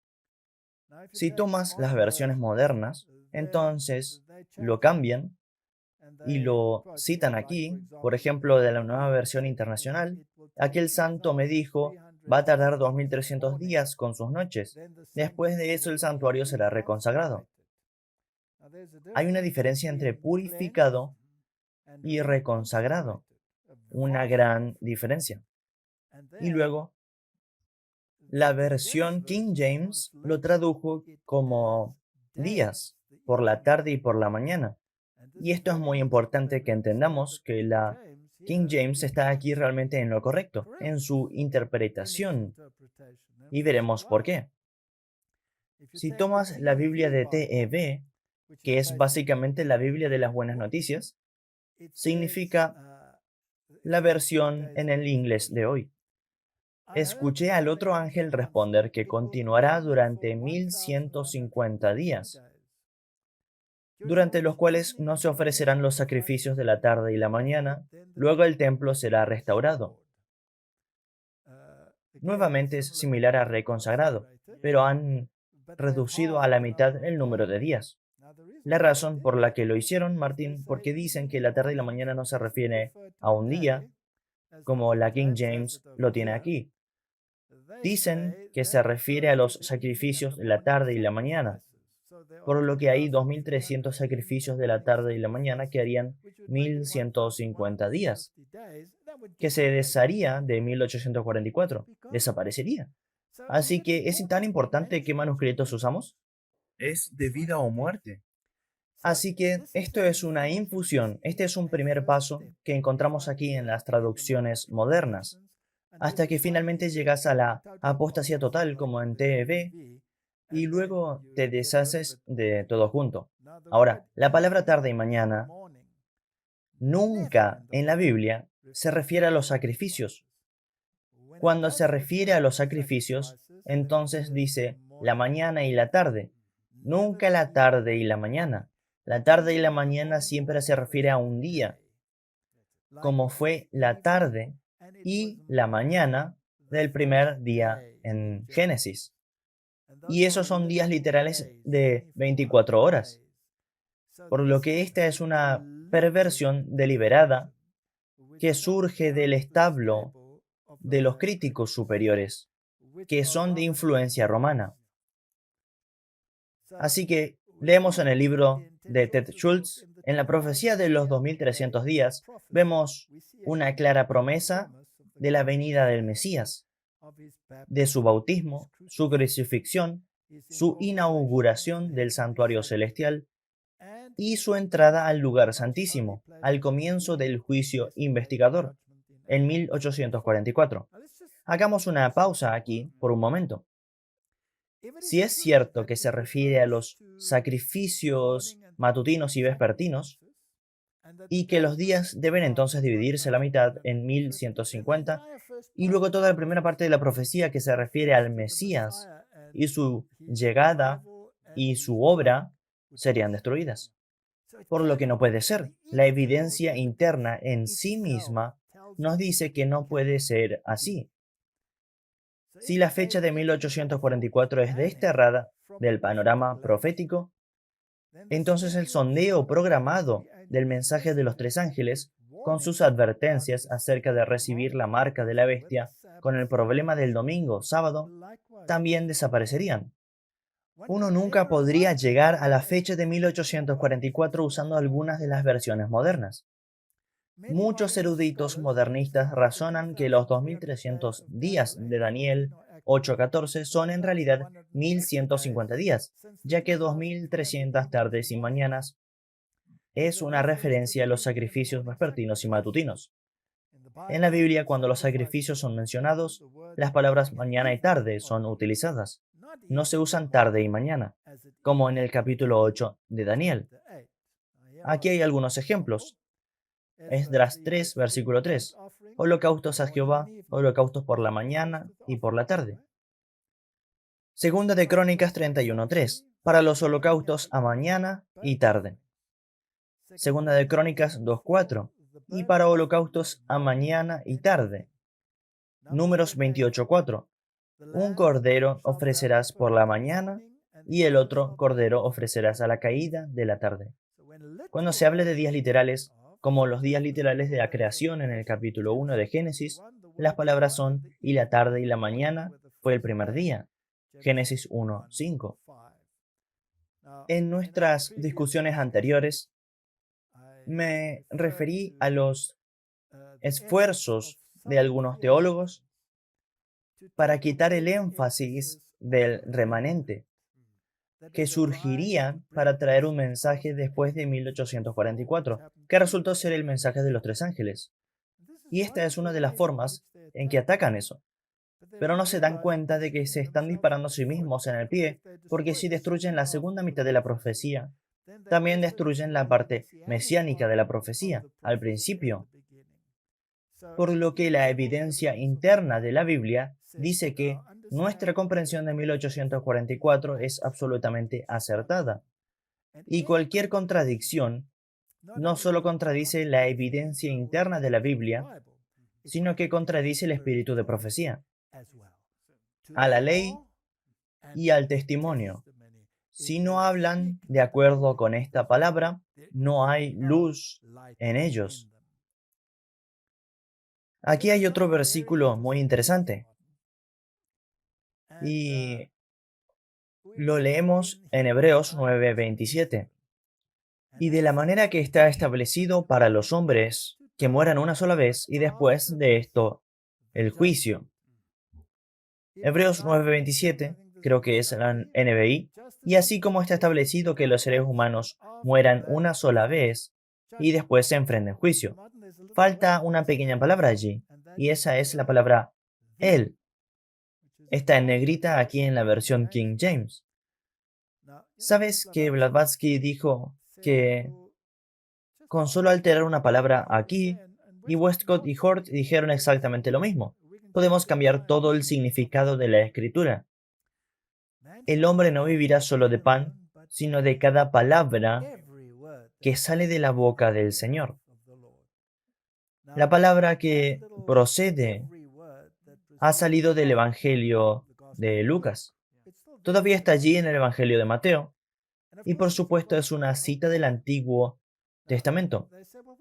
Si tomas las versiones modernas, entonces lo cambian y lo citan aquí, por ejemplo, de la nueva versión internacional, aquel santo me dijo, va a tardar 2300 días con sus noches. Después de eso el santuario será reconsagrado. Hay una diferencia entre purificado y reconsagrado, una gran diferencia. Y luego, la versión King James lo tradujo como días, por la tarde y por la mañana. Y esto es muy importante que entendamos que la King James está aquí realmente en lo correcto, en su interpretación. Y veremos por qué. Si tomas la Biblia de TEB, que es básicamente la Biblia de las buenas noticias, significa la versión en el inglés de hoy. Escuché al otro ángel responder que continuará durante 1150 días, durante los cuales no se ofrecerán los sacrificios de la tarde y la mañana, luego el templo será restaurado. Nuevamente es similar a reconsagrado, pero han reducido a la mitad el número de días. La razón por la que lo hicieron, Martín, porque dicen que la tarde y la mañana no se refiere a un día, como la King James lo tiene aquí. Dicen que se refiere a los sacrificios de la tarde y la mañana, por lo que hay 2300 sacrificios de la tarde y la mañana que harían 1150 días, que se desharía de 1844, desaparecería. Así que es tan importante qué manuscritos usamos. Es de vida o muerte. Así que esto es una infusión, este es un primer paso que encontramos aquí en las traducciones modernas, hasta que finalmente llegas a la apostasía total como en TEB y luego te deshaces de todo junto. Ahora, la palabra tarde y mañana nunca en la Biblia se refiere a los sacrificios. Cuando se refiere a los sacrificios, entonces dice la mañana y la tarde, nunca la tarde y la mañana. La tarde y la mañana siempre se refiere a un día. como fue la tarde y la mañana del primer día en Génesis. Y esos son días literales de 24 horas, por lo que esta es una perversión deliberada que surge del establo de los críticos superiores, que son de influencia romana. Así que leemos en el libro de Ted Schultz, en la profecía de los 2300 días, vemos una clara promesa de la venida del Mesías, de su bautismo, su crucifixión, su inauguración del santuario celestial y su entrada al lugar santísimo, al comienzo del juicio investigador, en 1844. Hagamos una pausa aquí por un momento. Si es cierto que se refiere a los sacrificios matutinos y vespertinos, y que los días deben entonces dividirse a la mitad en 1150, y luego toda la primera parte de la profecía que se refiere al Mesías y su llegada y su obra serían destruidas. Por lo que no puede ser. La evidencia interna en sí misma nos dice que no puede ser así. Si la fecha de 1844 es desterrada del panorama profético, entonces el sondeo programado del mensaje de los tres ángeles, con sus advertencias acerca de recibir la marca de la bestia con el problema del domingo, sábado, también desaparecerían. Uno nunca podría llegar a la fecha de 1844 usando algunas de las versiones modernas. Muchos eruditos modernistas razonan que los 2300 días de Daniel 8:14 son en realidad 1150 días, ya que 2300 tardes y mañanas es una referencia a los sacrificios vespertinos y matutinos. En la Biblia, cuando los sacrificios son mencionados, las palabras mañana y tarde son utilizadas. No se usan tarde y mañana, como en el capítulo 8 de Daniel. Aquí hay algunos ejemplos. Esdras 3, versículo 3. Holocaustos a Jehová, holocaustos por la mañana y por la tarde. Segunda de Crónicas 31:3. Para los holocaustos a mañana y tarde. Segunda de Crónicas 2:4. Y para holocaustos a mañana y tarde. Números 28:4. Un cordero ofrecerás por la mañana y el otro cordero ofrecerás a la caída de la tarde. Cuando se hable de días literales, como los días literales de la creación en el capítulo 1 de Génesis, las palabras son y la tarde y la mañana fue el primer día. Génesis 1:5. En nuestras discusiones anteriores, me referí a los esfuerzos de algunos teólogos para quitar el énfasis del remanente, que surgiría para traer un mensaje después de 1844, que resultó ser el mensaje de los tres ángeles. Y esta es una de las formas en que atacan eso. Pero no se dan cuenta de que se están disparando a sí mismos en el pie, porque si destruyen la segunda mitad de la profecía, también destruyen la parte mesiánica de la profecía, al principio. Por lo que la evidencia interna de la Biblia dice que nuestra comprensión de 1844 es absolutamente acertada. Y cualquier contradicción no solo contradice la evidencia interna de la Biblia, sino que contradice el espíritu de profecía, a la ley y al testimonio. Si no hablan de acuerdo con esta palabra, no hay luz en ellos. Aquí hay otro versículo muy interesante y lo leemos en Hebreos 9:27. Y de la manera que está establecido para los hombres que mueran una sola vez y después de esto el juicio. Hebreos 9:27, creo que es la NBI, y así como está establecido que los seres humanos mueran una sola vez y después se enfrenten juicio. Falta una pequeña palabra allí, y esa es la palabra él. Está en negrita aquí en la versión King James. ¿Sabes que Blavatsky dijo que con solo alterar una palabra aquí, y Westcott y Hort dijeron exactamente lo mismo? Podemos cambiar todo el significado de la escritura. El hombre no vivirá solo de pan, sino de cada palabra que sale de la boca del Señor. La palabra que procede ha salido del Evangelio de Lucas. Todavía está allí en el Evangelio de Mateo. Y por supuesto es una cita del Antiguo Testamento.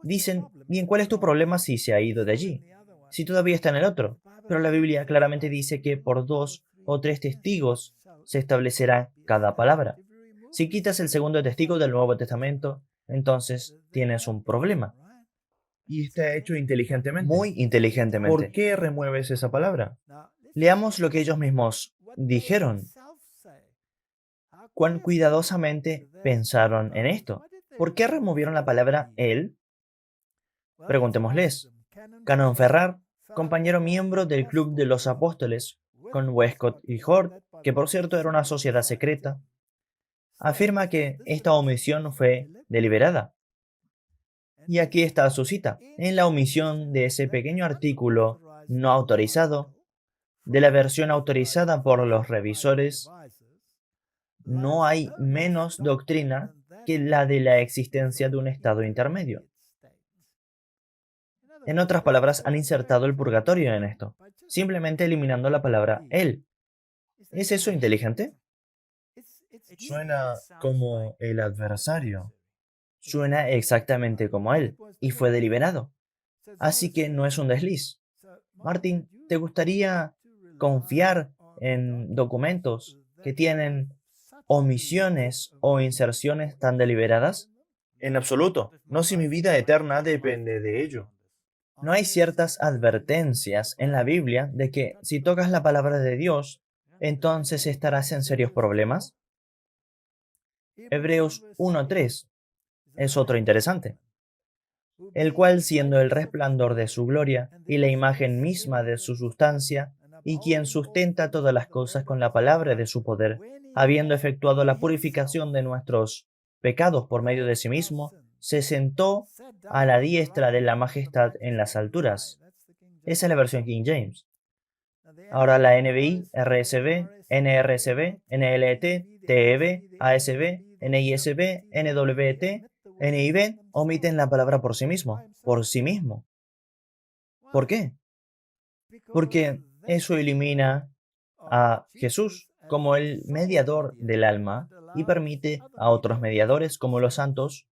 Dicen, bien, ¿cuál es tu problema si se ha ido de allí? Si todavía está en el otro. Pero la Biblia claramente dice que por 2 o 3 testigos se establecerá cada palabra. Si quitas el segundo testigo del Nuevo Testamento, entonces tienes un problema. Y está hecho inteligentemente. Muy inteligentemente. ¿Por qué remueves esa palabra? Leamos lo que ellos mismos dijeron. Cuán cuidadosamente pensaron en esto. ¿Por qué removieron la palabra él? Preguntémosles. Canon Ferrar, compañero miembro del Club de los Apóstoles, con Westcott y Hort, que por cierto era una sociedad secreta, afirma que esta omisión fue deliberada. Y aquí está su cita. En la omisión de ese pequeño artículo no autorizado, de la versión autorizada por los revisores, no hay menos doctrina que la de la existencia de un estado intermedio. En otras palabras, han insertado el purgatorio en esto, simplemente eliminando la palabra él. ¿Es eso inteligente? Suena como el adversario. Suena exactamente como él, y fue deliberado. Así que no es un desliz. Martín, ¿te gustaría confiar en documentos que tienen omisiones o inserciones tan deliberadas? En absoluto. No si mi vida eterna depende de ello. ¿No hay ciertas advertencias en la Biblia de que si tocas la palabra de Dios, entonces estarás en serios problemas? Hebreos 1:3 es otro interesante, el cual siendo el resplandor de su gloria y la imagen misma de su sustancia, y quien sustenta todas las cosas con la palabra de su poder, habiendo efectuado la purificación de nuestros pecados por medio de sí mismo, se sentó a la diestra de la majestad en las alturas. Esa es la versión King James. Ahora la NBI, RSV, NRSV, NLT, TEV, ASV, NISB, NWT, NIV omiten la palabra por sí mismo, por sí mismo. ¿Por qué? Porque eso elimina a Jesús como el mediador del alma y permite a otros mediadores como los santos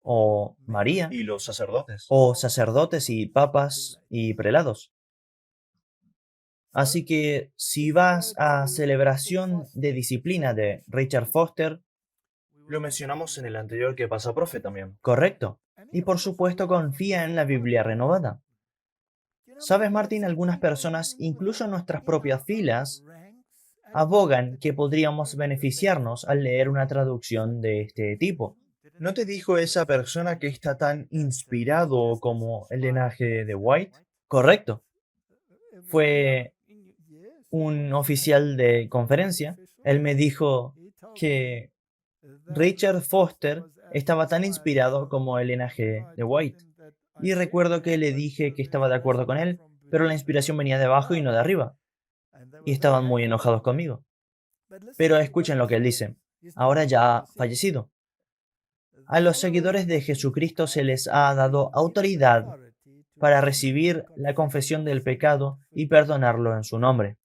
o María Y los sacerdotes. o sacerdotes y papas y prelados. Así que si vas a celebración de disciplina de Richard Foster, Lo mencionamos en el anterior que pasa profe también. correcto. Y por supuesto confía en la Biblia renovada. ¿Sabes, Martín? Algunas personas, incluso en nuestras propias filas, abogan que podríamos beneficiarnos al leer una traducción de este tipo. ¿No te dijo esa persona que está tan inspirado como el linaje de White? Correcto. Fue un oficial de conferencia. Él me dijo que Richard Foster estaba tan inspirado como el linaje de White. Y recuerdo que le dije que estaba de acuerdo con él, pero la inspiración venía de abajo y no de arriba. Y estaban muy enojados conmigo. Pero escuchen lo que él dice. Ahora ya ha fallecido. A los seguidores de Jesucristo se les ha dado autoridad para recibir la confesión del pecado y perdonarlo en su nombre.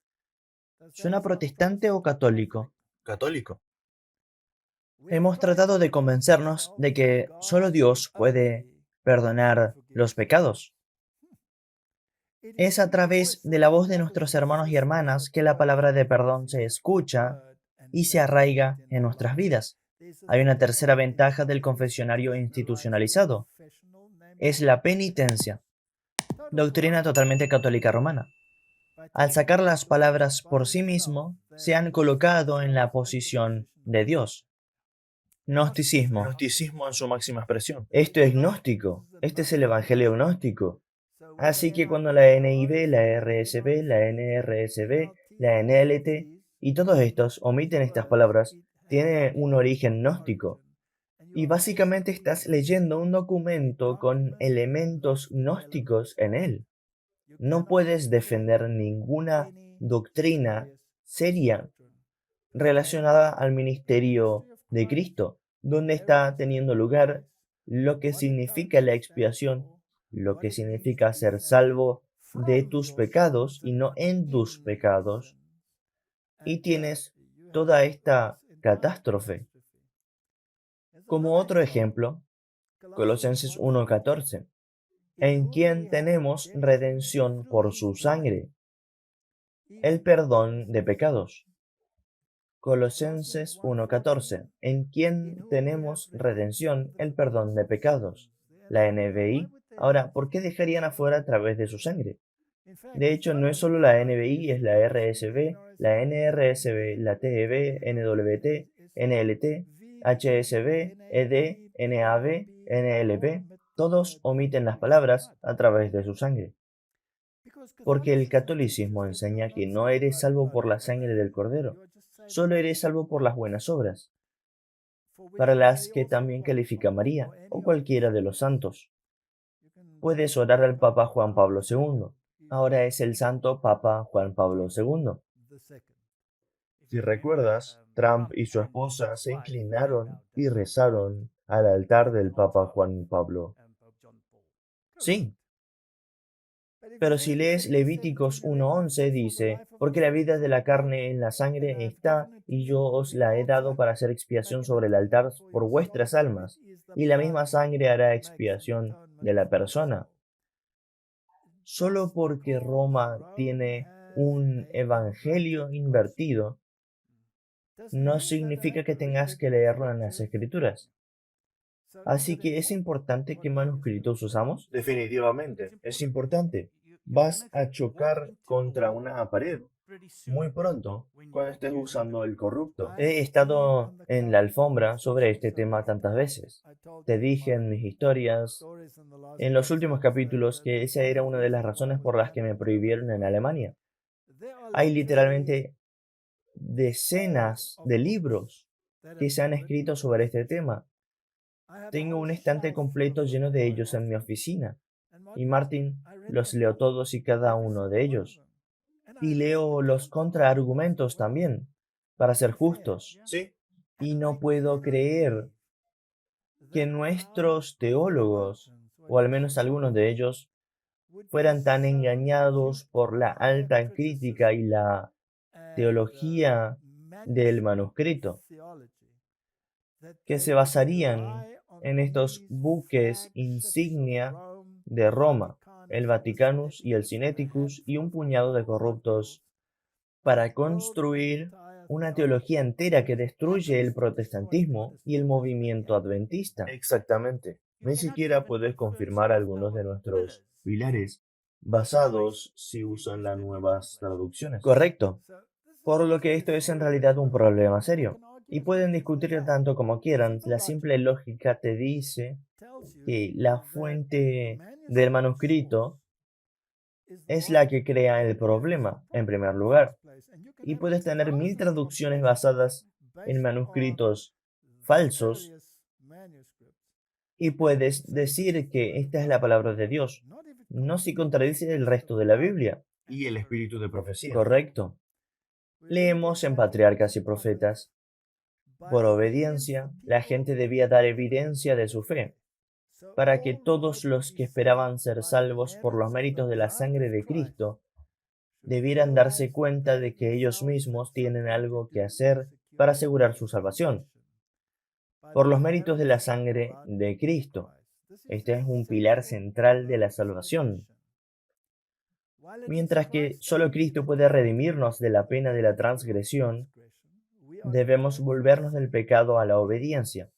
¿Suena protestante o católico? Católico. Hemos tratado de convencernos de que solo Dios puede perdonar los pecados. Es a través de la voz de nuestros hermanos y hermanas que la palabra de perdón se escucha y se arraiga en nuestras vidas. Hay una tercera ventaja del confesionario institucionalizado. Es la penitencia. Doctrina totalmente católica romana. Al sacar las palabras por sí mismo, se han colocado en la posición de Dios. Gnosticismo. Gnosticismo en su máxima expresión. Esto es gnóstico. Este es el evangelio gnóstico. Así que cuando la NIV, la RSV, la NRSV, la NLT y todos estos omiten estas palabras, tiene un origen gnóstico. Y básicamente estás leyendo un documento con elementos gnósticos en él. No puedes defender ninguna doctrina seria relacionada al ministerio de Cristo, donde está teniendo lugar lo que significa la expiación lo que significa ser salvo de tus pecados y no en tus pecados, y tienes toda esta catástrofe. Como otro ejemplo, Colosenses 1:14, en quien tenemos redención por su sangre, el perdón de pecados. Colosenses 1:14, en quien tenemos redención, el perdón de pecados. La NBI. Ahora, ¿por qué dejarían afuera a través de su sangre? De hecho, no es solo la NBI, es la RSV, la NRSV, la TEB, NWT, NLT, HSV, ED, NAB, NLP. Todos omiten las palabras a través de su sangre. Porque el catolicismo enseña que no eres salvo por la sangre del Cordero, solo eres salvo por las buenas obras, para las que también califica María o cualquiera de los santos. Puedes orar al Papa Juan Pablo II. Ahora es el Santo Papa Juan Pablo II. Si recuerdas, Trump y su esposa se inclinaron y rezaron al altar del Papa Juan Pablo. Sí, pero si lees Levíticos 1:11 dice, porque la vida de la carne en la sangre está, y yo os la he dado para hacer expiación sobre el altar por vuestras almas, y la misma sangre hará expiación de la persona. Solo porque Roma tiene un evangelio invertido, no significa que tengas que leerlo en las escrituras. Así que es importante qué manuscritos usamos. Definitivamente, es importante. Vas a chocar contra una pared muy pronto cuando estés usando el corrupto. He estado en la alfombra sobre este tema tantas veces. Te dije en mis historias, en los últimos capítulos, que esa era una de las razones por las que me prohibieron en Alemania. Hay literalmente decenas de libros que se han escrito sobre este tema. Tengo un estante completo lleno de ellos en mi oficina. Y Martin, los leo todos y cada uno de ellos. Y leo los contraargumentos también, para ser justos. Sí, Y no puedo creer que nuestros teólogos, o al menos algunos de ellos, fueran tan engañados por la alta crítica y la teología del manuscrito, que se basarían en estos buques insignia de Roma, el Vaticanus y el Sinaiticus y un puñado de corruptos, para construir una teología entera que destruye el protestantismo y el movimiento adventista. exactamente. Ni siquiera puedes confirmar algunos de nuestros pilares basados si usan las nuevas traducciones. Correcto. Por lo que esto es en realidad un problema serio. Y pueden discutir tanto como quieran. La simple lógica te dice que la fuente del manuscrito es la que crea el problema, en primer lugar. Y puedes tener 1000 traducciones basadas en manuscritos falsos y puedes decir que esta es la palabra de Dios, no si contradice el resto de la Biblia. Y el espíritu de profecía. Correcto. Leemos en Patriarcas y Profetas. Por obediencia, la gente debía dar evidencia de su fe, para que todos los que esperaban ser salvos por los méritos de la sangre de Cristo debieran darse cuenta de que ellos mismos tienen algo que hacer para asegurar su salvación. Por los méritos de la sangre de Cristo. Este es un pilar central de la salvación. Mientras que solo Cristo puede redimirnos de la pena de la transgresión, debemos volvernos del pecado a la obediencia.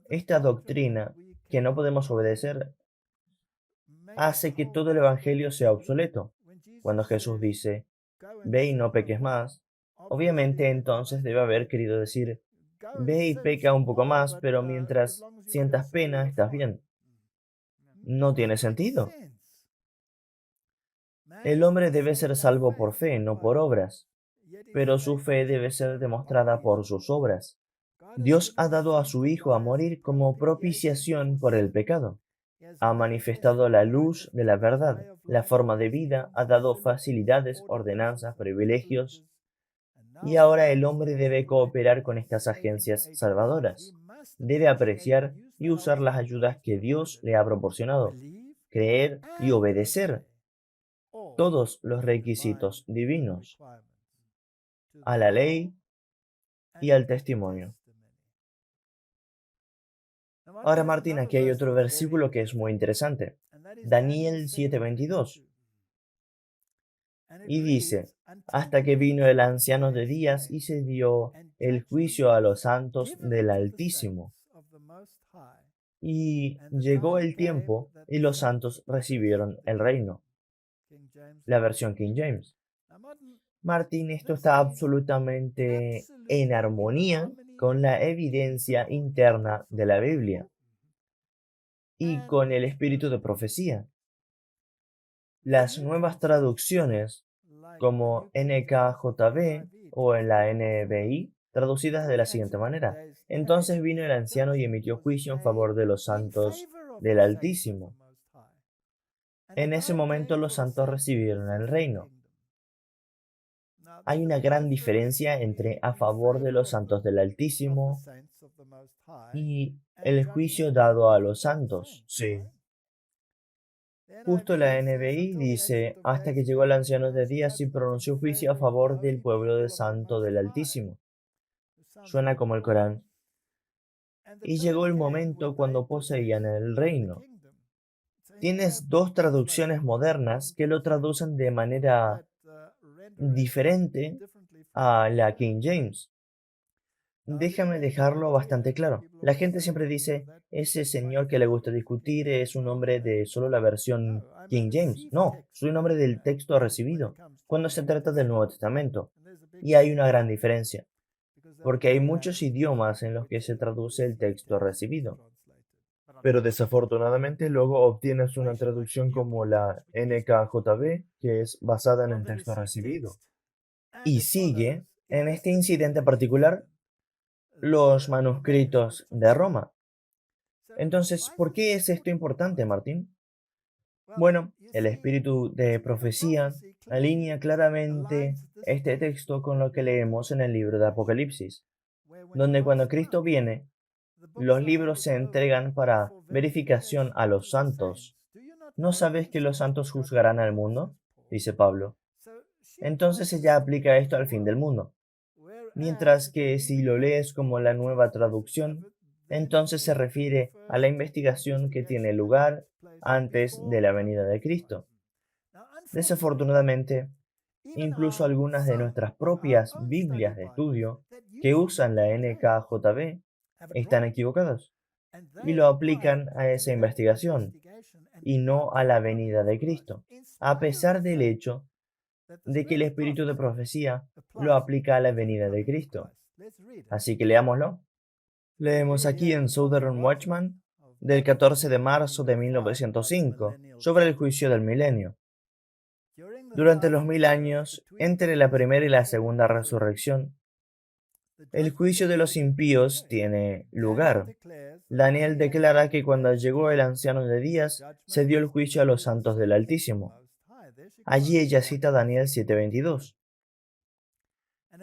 Esta doctrina, que no podemos obedecer, hace que todo el Evangelio sea obsoleto. Cuando Jesús dice, ve y no peques más, obviamente entonces debe haber querido decir, ve y peca un poco más, pero mientras sientas pena, estás bien. No tiene sentido. El hombre debe ser salvo por fe, no por obras, pero su fe debe ser demostrada por sus obras. Dios ha dado a su Hijo a morir como propiciación por el pecado. Ha manifestado la luz de la verdad, la forma de vida, ha dado facilidades, ordenanzas, privilegios, y ahora el hombre debe cooperar con estas agencias salvadoras. debe apreciar y usar las ayudas que Dios le ha proporcionado, creer y obedecer todos los requisitos divinos a la ley y al testimonio. Ahora, Martín, aquí hay otro versículo que es muy interesante. Daniel 7:22. Y dice, hasta que vino el anciano de días y se dio el juicio a los santos del Altísimo. Y llegó el tiempo y los santos recibieron el reino. La versión King James. Martín, esto está absolutamente en armonía con la evidencia interna de la Biblia y con el espíritu de profecía. Las nuevas traducciones, como NKJV o en la NBI, traducidas de la siguiente manera. Entonces vino el anciano y emitió juicio en favor de los santos del Altísimo. En ese momento los santos recibieron el reino. Hay una gran diferencia entre a favor de los santos del Altísimo y el juicio dado a los santos. Sí, Justo la NBI dice, hasta que llegó el anciano de días y pronunció juicio a favor del pueblo de santo del Altísimo. Suena como el Corán. Y llegó el momento cuando poseían el reino. Tienes dos traducciones modernas que lo traducen de manera diferente a la King James. Déjame dejarlo bastante claro. La gente siempre dice, ese señor que le gusta discutir es un hombre de solo la versión King James. No, soy un hombre del texto recibido, cuando se trata del Nuevo Testamento. Y hay una gran diferencia, porque hay muchos idiomas en los que se traduce el texto recibido. pero desafortunadamente luego obtienes una traducción como la NKJV, que es basada en el texto recibido. Y sigue, en este incidente particular, los manuscritos de Roma. Entonces, ¿por qué es esto importante, Martín? Bueno, el espíritu de profecía alinea claramente este texto con lo que leemos en el libro de Apocalipsis, donde cuando Cristo viene, los libros se entregan para verificación a los santos. ¿No sabes que los santos juzgarán al mundo? Dice Pablo. Entonces ella aplica esto al fin del mundo. Mientras que si lo lees como la nueva traducción, entonces se refiere a la investigación que tiene lugar antes de la venida de Cristo. Desafortunadamente, incluso algunas de nuestras propias Biblias de estudio que usan la NKJV están equivocadas y lo aplican a esa investigación y no a la venida de Cristo, a pesar del hecho de que el espíritu de profecía lo aplica a la venida de Cristo. Así que leámoslo. Leemos aquí en Southern Watchman del 14 de marzo de 1905 sobre el juicio del milenio. Durante los 1000 años, entre la primera y la segunda resurrección, el juicio de los impíos tiene lugar. Daniel declara que cuando llegó el anciano de días, se dio el juicio a los santos del Altísimo. Allí ella cita Daniel 7:22.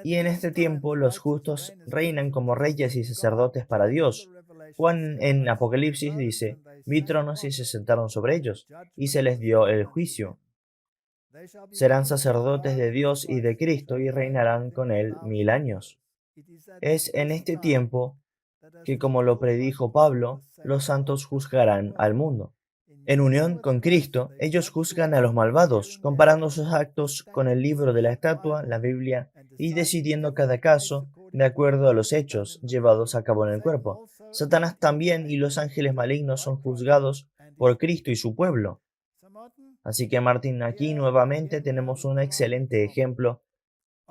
Y en este tiempo los justos reinan como reyes y sacerdotes para Dios. Juan en Apocalipsis dice, vi tronos y se sentaron sobre ellos, y se les dio el juicio. Serán sacerdotes de Dios y de Cristo y reinarán con él 1000 años. Es en este tiempo que, como lo predijo Pablo, los santos juzgarán al mundo. En unión con Cristo, ellos juzgan a los malvados, comparando sus actos con el libro de la estatua, la Biblia, y decidiendo cada caso de acuerdo a los hechos llevados a cabo en el cuerpo. Satanás también y los ángeles malignos son juzgados por Cristo y su pueblo. Así que, Martín, aquí nuevamente tenemos un excelente ejemplo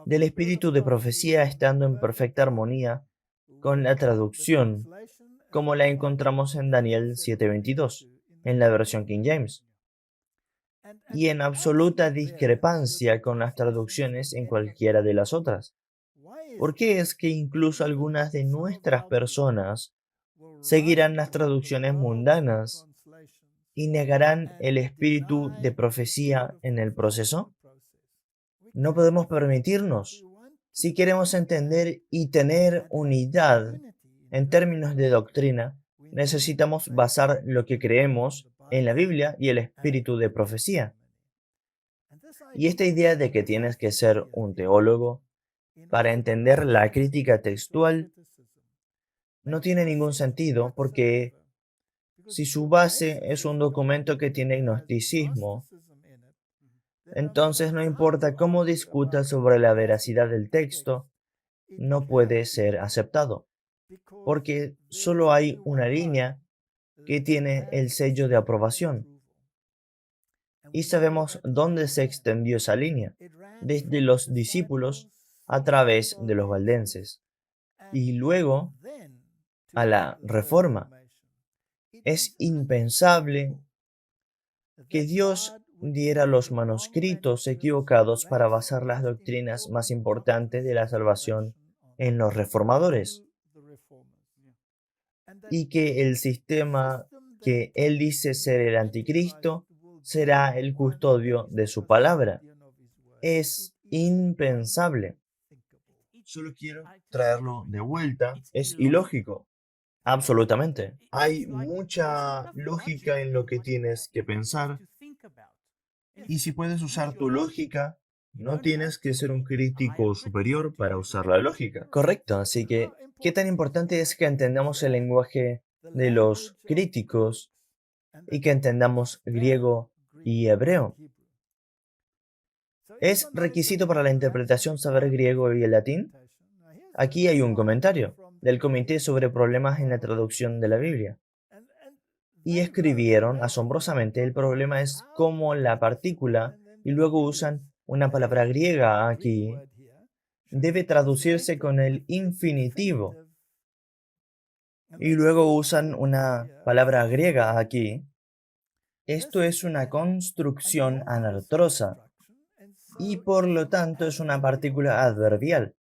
del espíritu de profecía estando en perfecta armonía con la traducción, como la encontramos en Daniel 7:22, en la versión King James, y en absoluta discrepancia con las traducciones en cualquiera de las otras. ¿Por qué es que incluso algunas de nuestras personas seguirán las traducciones mundanas y negarán el espíritu de profecía en el proceso? No podemos permitirnos. Si queremos entender y tener unidad En términos de doctrina, necesitamos basar lo que creemos en la Biblia y el espíritu de profecía. Y esta idea de que tienes que ser un teólogo para entender la crítica textual no tiene ningún sentido porque si su base es un documento que tiene gnosticismo, entonces no importa cómo discuta sobre la veracidad del texto, no puede ser aceptado, porque solo hay una línea que tiene el sello de aprobación. Y sabemos dónde se extendió esa línea, desde los discípulos a través de los valdenses, y luego a la Reforma. Es impensable que Dios diera los manuscritos equivocados para basar las doctrinas más importantes de la salvación en los reformadores, y que el sistema que él dice ser el anticristo será el custodio de su palabra. Es impensable. Solo quiero traerlo de vuelta. Es ilógico. Absolutamente. Hay mucha lógica en lo que tienes que pensar. Y si puedes usar tu lógica, no tienes que ser un crítico superior para usar la lógica. Correcto. Así que, ¿qué tan importante es que entendamos el lenguaje de los críticos y que entendamos griego y hebreo? ¿Es requisito para la interpretación saber griego y el latín? Aquí hay un comentario del Comité sobre Problemas en la Traducción de la Biblia. Y escribieron asombrosamente, el problema es cómo la partícula, y luego usan una palabra griega aquí, debe traducirse con el infinitivo. Y luego usan una palabra griega aquí. Esto es una construcción anartrosa y por lo tanto es una partícula adverbial.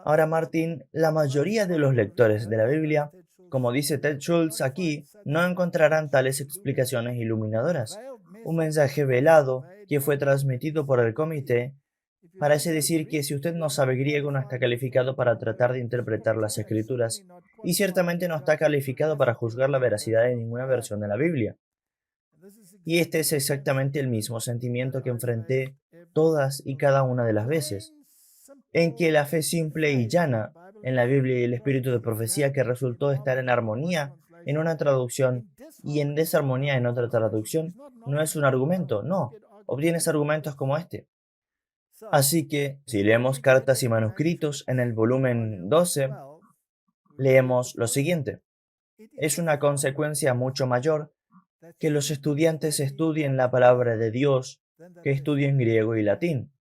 Ahora, Martín, la mayoría de los lectores de la Biblia, como dice Ted Schultz aquí, no encontrarán tales explicaciones iluminadoras. Un mensaje velado que fue transmitido por el comité parece decir que si usted no sabe griego no está calificado para tratar de interpretar las escrituras y ciertamente no está calificado para juzgar la veracidad de ninguna versión de la Biblia. Y este es exactamente el mismo sentimiento que enfrenté todas y cada una de las veces, en que la fe simple y llana en la Biblia y el espíritu de profecía que resultó estar en armonía en una traducción y en desarmonía en otra traducción no es un argumento, no, obtienes argumentos como este. Así que, si leemos cartas y manuscritos en el volumen 12, leemos lo siguiente. Es una consecuencia mucho mayor que los estudiantes estudien la palabra de Dios que estudien griego y latín.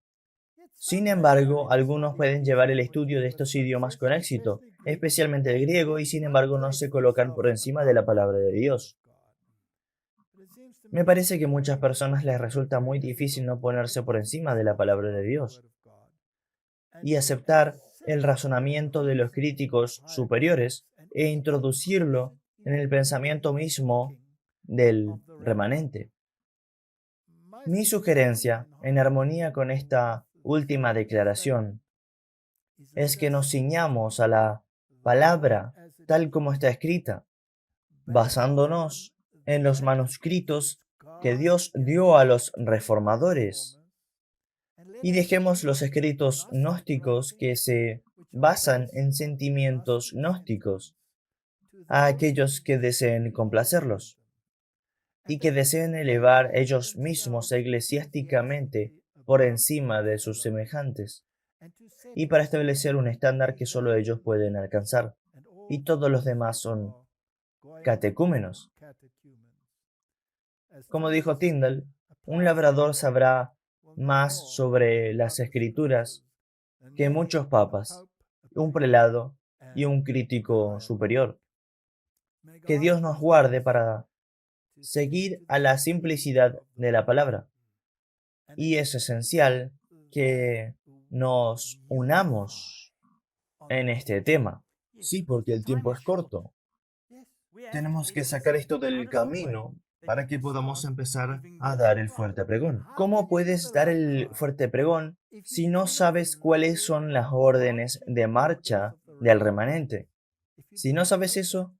Sin embargo, algunos pueden llevar el estudio de estos idiomas con éxito, especialmente el griego, y sin embargo no se colocan por encima de la palabra de Dios. Me parece que a muchas personas les resulta muy difícil no ponerse por encima de la palabra de Dios y aceptar el razonamiento de los críticos superiores e introducirlo en el pensamiento mismo del remanente. Mi sugerencia, en armonía con esta última declaración, es que nos ciñamos a la palabra tal como está escrita, basándonos en los manuscritos que Dios dio a los reformadores, y dejemos los escritos gnósticos que se basan en sentimientos gnósticos a aquellos que deseen complacerlos y que deseen elevar ellos mismos eclesiásticamente por encima de sus semejantes, y para establecer un estándar que solo ellos pueden alcanzar, y todos los demás son catecúmenos. Como dijo Tyndall, un labrador sabrá más sobre las escrituras que muchos papas, un prelado y un crítico superior. Que Dios nos guarde para seguir a la simplicidad de la palabra. Y es esencial que nos unamos en este tema. Sí, porque el tiempo es corto. Tenemos que sacar esto del camino para que podamos empezar a dar el fuerte pregón. ¿Cómo puedes dar el fuerte pregón si no sabes cuáles son las órdenes de marcha del remanente. Si no sabes eso,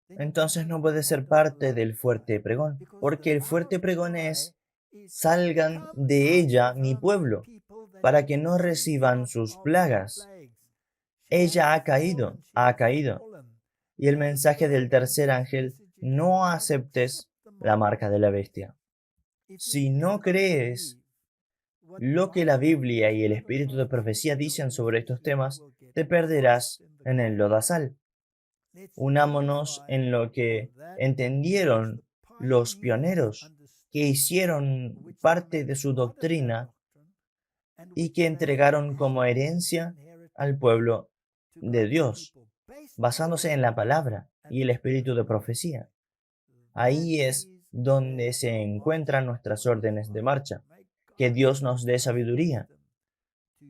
entonces no puedes ser parte del fuerte pregón, porque el fuerte pregón es: salgan de ella, mi pueblo, para que no reciban sus plagas. Ella ha caído, ha caído. Y el mensaje del tercer ángel: no aceptes la marca de la bestia. Si no crees lo que la Biblia y el espíritu de profecía dicen sobre estos temas, te perderás en el lodazal. Unámonos en lo que entendieron los pioneros, que hicieron parte de su doctrina y que entregaron como herencia al pueblo de Dios, basándose en la palabra y el espíritu de profecía. Ahí es donde se encuentran nuestras órdenes de marcha. Que Dios nos dé sabiduría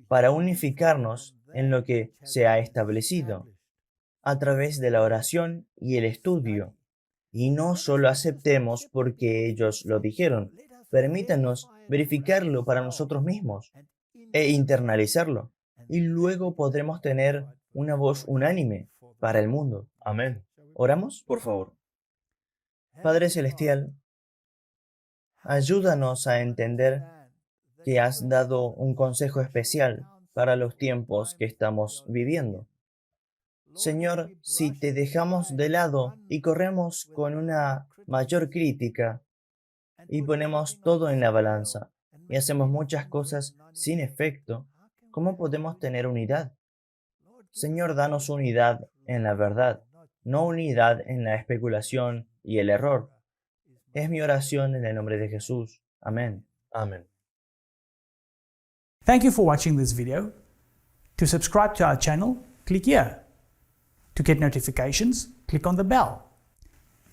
para unificarnos en lo que se ha establecido a través de la oración y el estudio. Y no solo aceptemos porque ellos lo dijeron. Permítanos verificarlo para nosotros mismos e internalizarlo. Y luego podremos tener una voz unánime para el mundo. Amén. ¿Oramos? Por favor. Padre Celestial, ayúdanos a entender que has dado un consejo especial para los tiempos que estamos viviendo. Señor, si te dejamos de lado y corremos con una mayor crítica y ponemos todo en la balanza y hacemos muchas cosas sin efecto, ¿cómo podemos tener unidad? Señor, danos unidad en la verdad, no unidad en la especulación y el error. Es mi oración en el nombre de Jesús. Amén. Amén. Thank you for watching this video. To subscribe to our channel, click here. To get notifications, click on the bell.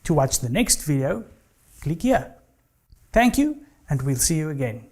To watch the next video, click here. Thank you, and we'll see you again.